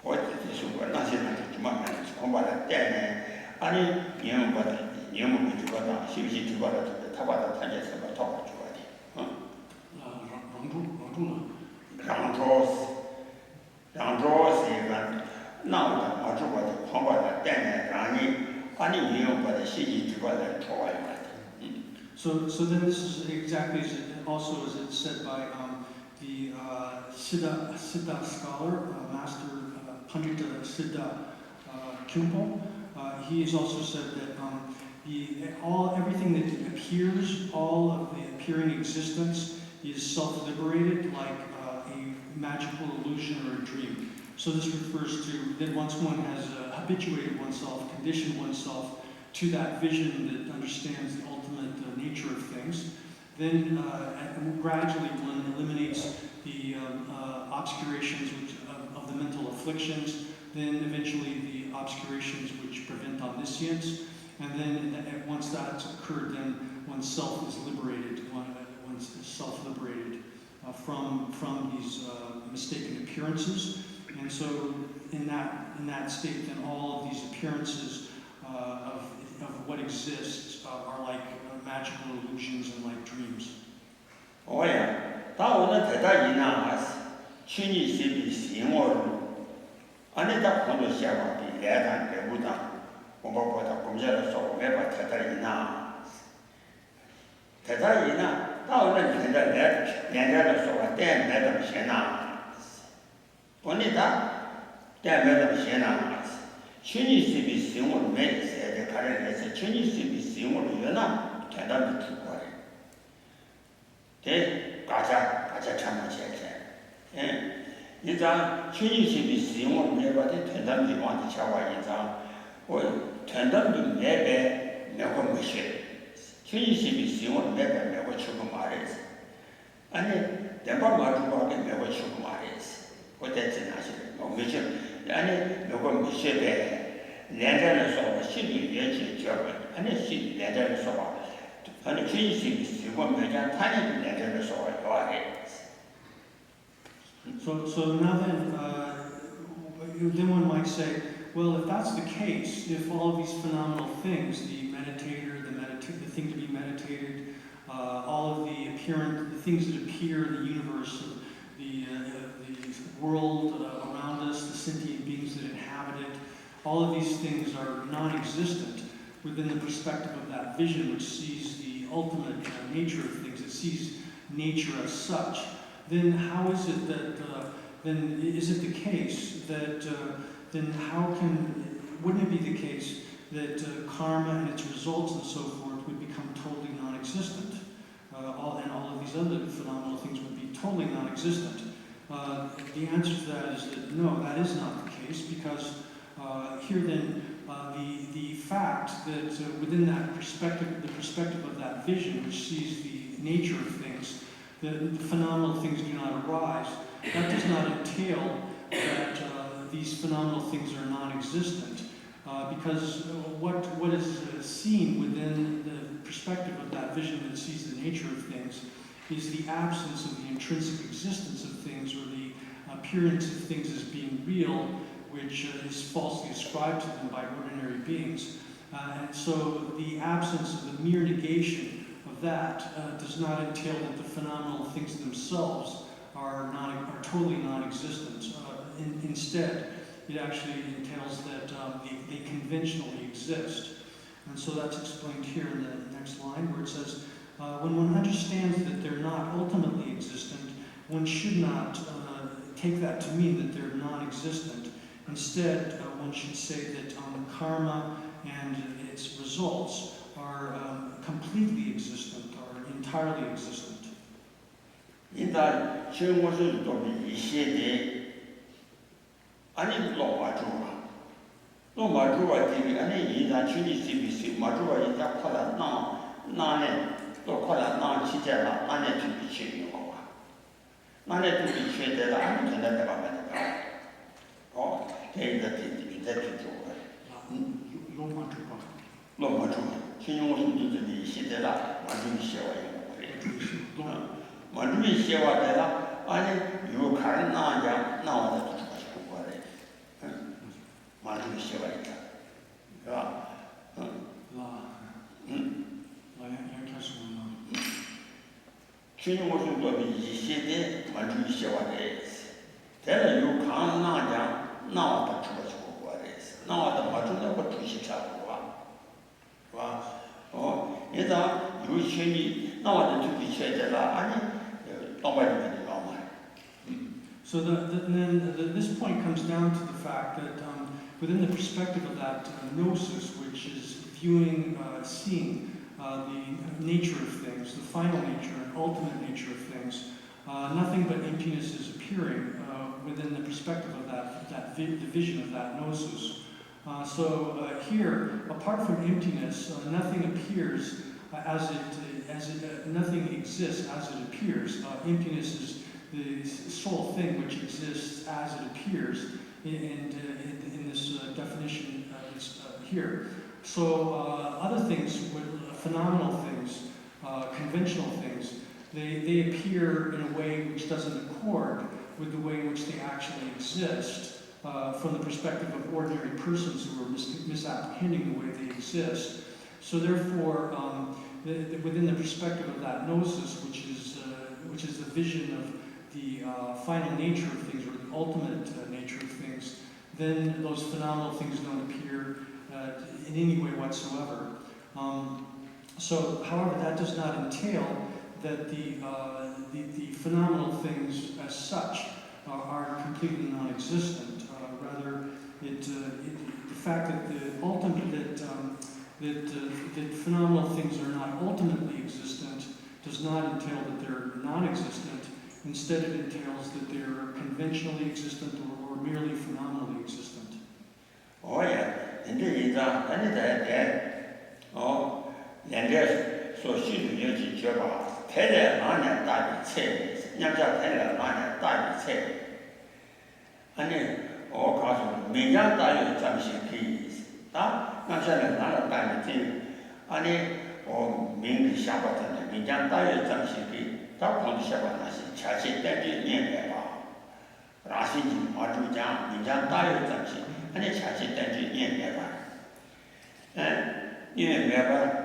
어디 수가 나시는 주만 공부하다 때문에 아니 영어가 주거다 심시 주거다 타바다 타제서 타바 주거디 랑조스가 나오다 맞주거다 공부하다 때문에 아니 영어가 시기 주거다 좋아요. So then this is exactly as it's said by the Siddha scholar, Master Pandita Siddha Kyumpo. He has also said that everything that appears, all of the appearing existence, is self-liberated like a magical illusion or a dream. So this refers to that once one has habituated oneself, conditioned oneself to that vision that understands the ultimate nature of things, then gradually one eliminates the obscurations of the mental afflictions, then eventually the obscurations which prevent omniscience, and then once that's occurred, then oneself is liberated, one's self-liberated from these mistaken appearances. And so in that state, then all of these appearances of what exists are like magical illusions and like dreams. Oh yeah, that one that is Chini Sibi Singor. Anita Kono Shava, the Latin, the Buddha, Obota, Comjera, so ever Tatarina. Tatarina, now then, that Yandra, so a damn Madam Shena. Only that, damn Madam Shena. Chini Sibi Singor made said the current as a Chini Sibi Singor, you're not, cannot be too quiet. They got a chama check. 一张全年性的使用我们把的团队里往的下话一张，我团队里那边那个没学，全年性的使用我们那边那个去过马来西亚，安尼电报马主管的那个去过马来西亚，我在济南去，我没去，安尼那个没学的，连着来说，心里也去教育，安尼心连着来说话，反正全年性的使用我们讲，他那连着来说话要的。 So now then one might say, well, if that's the case, if all of these phenomenal things, the meditator, the thing to be meditated, all of the things that appear in the universe, the world around us, the sentient beings that inhabit it, all of these things are non-existent within the perspective of that vision which sees the ultimate nature of things, it sees nature as such. Then how is it that, then is it the case that, then wouldn't it be the case that karma and its results and so forth would become totally non-existent? And all of these other phenomenal things would be totally non-existent. The answer to that is that no, that is not the case, because here then, the fact that within that perspective, the perspective of that vision which sees the nature of things, the phenomenal things do not arise. That does not entail that these phenomenal things are non-existent, because what is seen within the perspective of that vision that sees the nature of things is the absence of the intrinsic existence of things, or the appearance of things as being real, which is falsely ascribed to them by ordinary beings. And so the absence of the mere negation that does not entail that the phenomenal things themselves are totally non-existent. Instead, it actually entails that they conventionally exist. And so that's explained here in the next line, where it says, when one understands that they're not ultimately existent, one should not take that to mean that they're non-existent. Instead, one should say that karma and its results are completely existent, or entirely existent. 因在生活中都比一些的，安尼老马主啊，老马主啊，这个安尼因在去年是不是马主啊？因在快了那年都快了那期间了，那年就比去年好啊，那年就比去年了，安尼现在在慢慢的改，哦，这个在做的，老马主啊，老马主啊。 去年我是就是你现在啦，完全写完了，可以。完全写完的啦，完了又看哪样，那我就出过来，完全写完了，是吧？去年我是做的一些的，完全写完的，再来又看哪样，那我就出过来，那我就完全那个出席差不多。 是吧？哦，你讲有些你那我就比现在了，安尼老板就给你老买。So this point comes down to the fact that within the perspective of that gnosis, which is viewing, seeing the nature of things, the final nature and ultimate nature of things, nothing but emptiness is appearing within the perspective of the vision of that gnosis. Here, apart from emptiness, nothing appears nothing exists as it appears. Emptiness is the sole thing which exists as it appears in this definition here. So other things, phenomenal things, conventional things, they appear in a way which doesn't accord with the way in which they actually exist. from the perspective of ordinary persons who are misapprehending the way they exist. So therefore, within the perspective of that gnosis, which is the vision of the final nature of things, or the ultimate nature of things, then those phenomenal things don't appear in any way whatsoever. So, however, that does not entail that the phenomenal things as such are completely non-existent. Rather, the fact that that phenomenal things are not ultimately existent does not entail that they're non-existent. Instead, it entails that they're conventionally existent or merely phenomenally existent. Oh yeah, indeed, so she do you job. Tell man and daddy say, Yamja tell man and daddy say. And all cause me young daddy jamshi keys. Yamja not daddy thing. And or Ming Shabbat, me young daddy jamshi key. Talk on the Shabbat, Chachi, daddy, near Rashi, Matujan, me young daddy jamshi, and a Chachi, daddy, near and near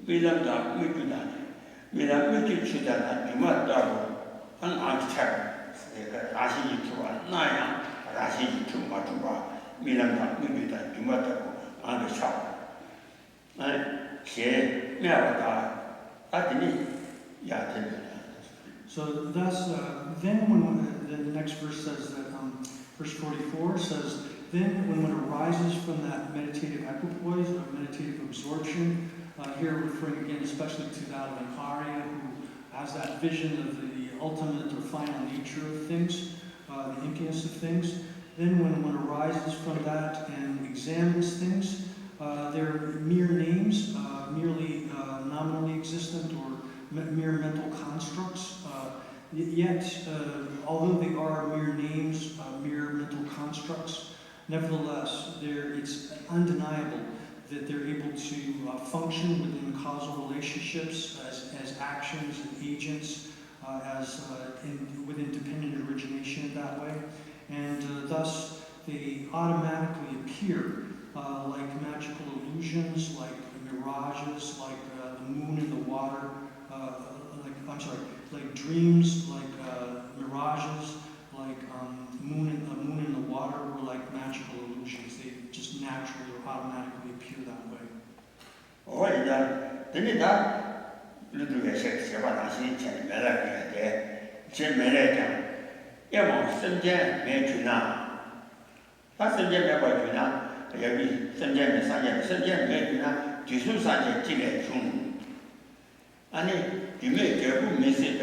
we love that, we do that. We love we do that, you must double an architect, Rashi to a Naya, Rashi to Matuba, we love that, we do that, you must double on the shop. And she never died. I didn't, yeah, so thus, then when the next verse says that, verse 44 says, then when one arises from that meditative equipoise, or meditative absorption, here referring again especially to that of an Arya who has that vision of the ultimate or final nature of things, the emptiness of things. Then when one arises from that and examines things, they're mere names, merely nominally existent or mere mental constructs. Yet, although they are mere names, mere mental constructs, nevertheless, it's undeniable that they're able to function within causal relationships as actions and agents, with independent origination that way. And thus, they automatically appear like magical illusions, like mirages, like the moon in the water, like dreams, like mirages, like moon in the water, or like magical illusions. They just naturally or automatically appear that way. Oh, yeah, didn't that little sex about us in China, Jim American. Yeah, some jam made to now. That's a jam about you now. Some jam made to now. To do such a thing. And you make a room miss it,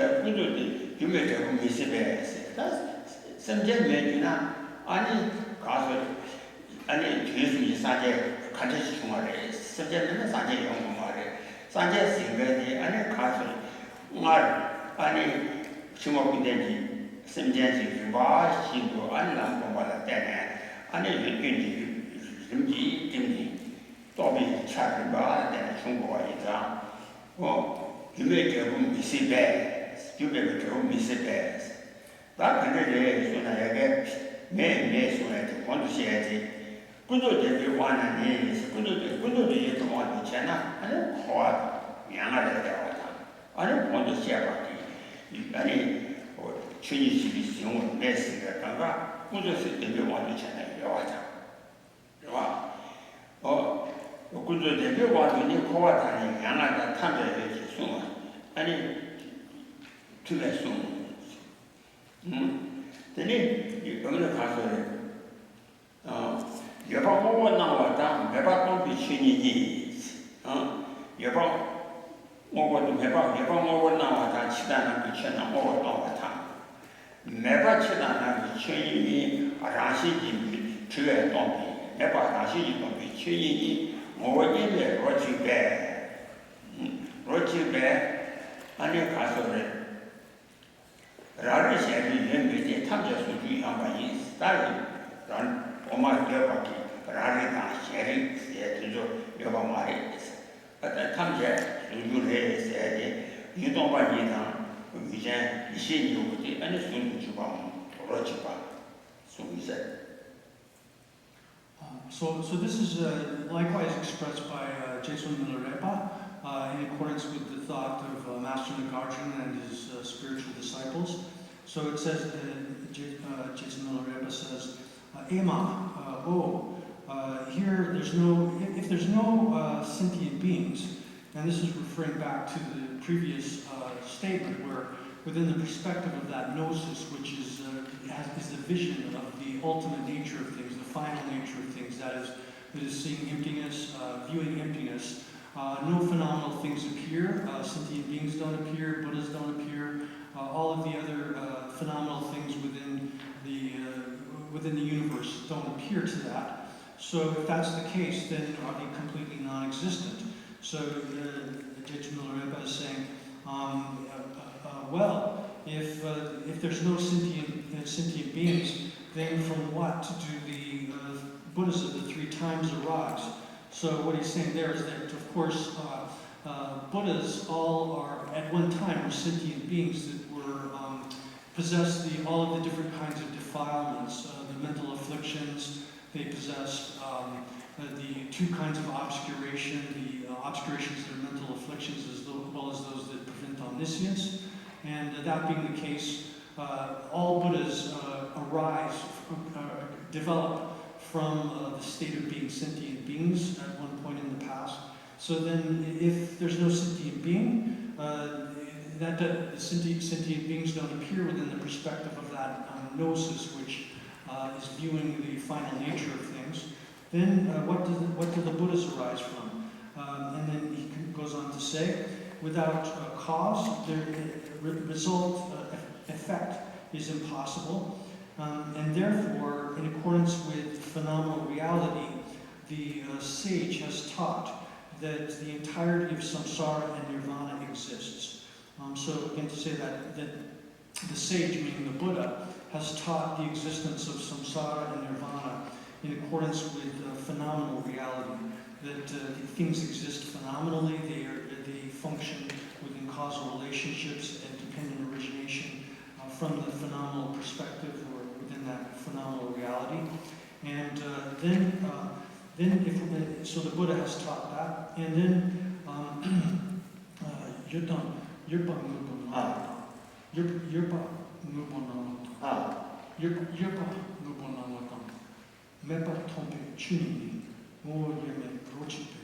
you make a room miss it. That's some jam made to now. And castle. And Tuesday Saturday, Kajish Mare, Saturday, Saturday, Young Mare, Saturday, Singlet, and a castle. Mar, and Shumokudenti, some gentlemen, Shingo, and Lambo, and a Rimji, Dimmy, Dobby, Charlie Bar, and Chungo. Oh, you make a room miss bears, you make a room miss bears. That kind of day, soon I get, may soon I want to see it. Good day, one and is good day to want to China, I don't hot, younger. I don't want to share about it. Any or Chinese division, messing the Ganga, good day, want to China, or good day, want to new court and younger time soon. Any to the soon. Then you're going to pass you have more now down, never don't be Chinese. You have more than never more now than China and China more all time. Never China and Chinese, Rashi, two and donkey. Never Rashi don't be Chinese, more in the Roger Bear. Roger Bear, and your castle. Rarish and the Tamjas would be on my style. Omar Yabaki, Rarina, sharing, Yabamari. At that time, you said, you don't buy me down, we can see you and soon to Rochipa. So he said, So this is likewise expressed by Jason Milarepa in accordance with the thought of Master Nagarjuna and his spiritual disciples. So it says, Jason Milarepa says, Ema, here if there's no sentient beings, and this is referring back to the previous statement where within the perspective of that gnosis, which is the vision of the ultimate nature of things, the final nature of things, that is seeing emptiness, viewing emptiness. No phenomenal things appear, sentient beings don't appear, Buddhas don't appear, all of the other phenomenal things within the universe don't appear to that. So if that's the case, then are they completely non-existent? So Judge Milarepa is saying, well, if there's no sentient beings, then from what do the Buddhas of the three times arise? So what he's saying there is that, of course, Buddhas all are at one time were sentient beings that were possessed all of the different kinds of defilements, the mental afflictions. They possessed the two kinds of obscuration, the obscurations that are mental afflictions as well as those that prevent omniscience. And that being the case, all Buddhas develop from the state of being sentient beings at one point in the past. So then if there's no sentient being, the sentient beings don't appear within the perspective of that gnosis, which is viewing the final nature of things. Then what do the Buddhas arise from? And then he goes on to say, without cause, the effect is impossible. And therefore, in accordance with phenomenal reality, the sage has taught that the entirety of samsara and nirvana exists. So again, to say that the sage, meaning the Buddha, has taught the existence of samsara and nirvana in accordance with phenomenal reality, that things exist phenomenally, they function within causal relationships and dependent origination from the phenomenal perspective or within that phenomenal reality. And so the Buddha has taught that, and then mepa tompe chunini mo yeme rochipe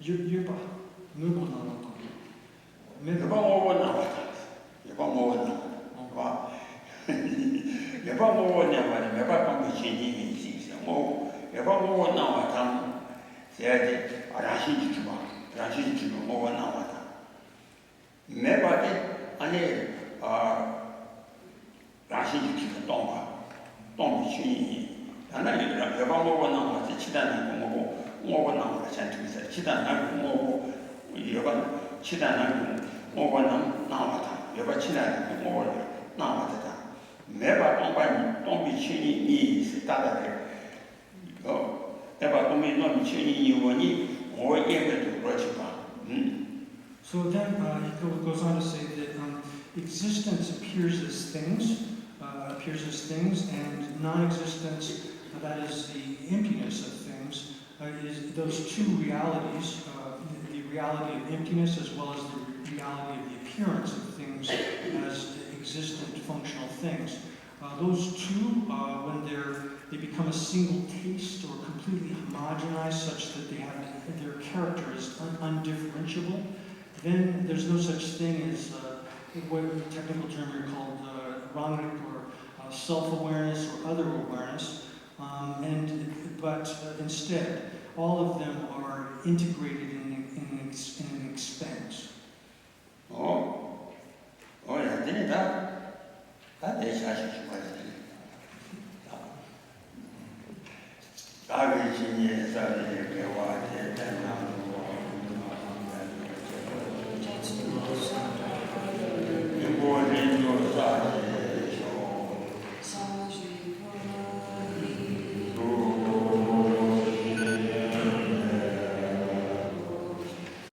yeba nubo namato yeba mo nawata yeba mo wa yeba mo nawata yeba tompe chunini si mo yeba mo nawata seade arashi jitu mo nawata meba de ane rashi jitu tomba tombe chunini那里人也帮我弄我这鸡蛋能我弄我先推噻，鸡蛋能我也把鸡蛋能我能弄我它，也把鸡蛋能我弄我它，没把东北去你是大的要把东北弄去你我也会读过去吧，So then he goes on to say that existence appears as things, and non-existence, that is the emptiness of things, is those two realities, the reality of emptiness as well as the reality of the appearance of things as existent functional things. Those two, when they become a single taste or completely homogenized such that their character is undifferentiable, then there's no such thing as what in technical term are called rangrik or self-awareness or other awareness. But instead, all of them are integrated in an expanse. Yeah, didn't that is actually quite a thing.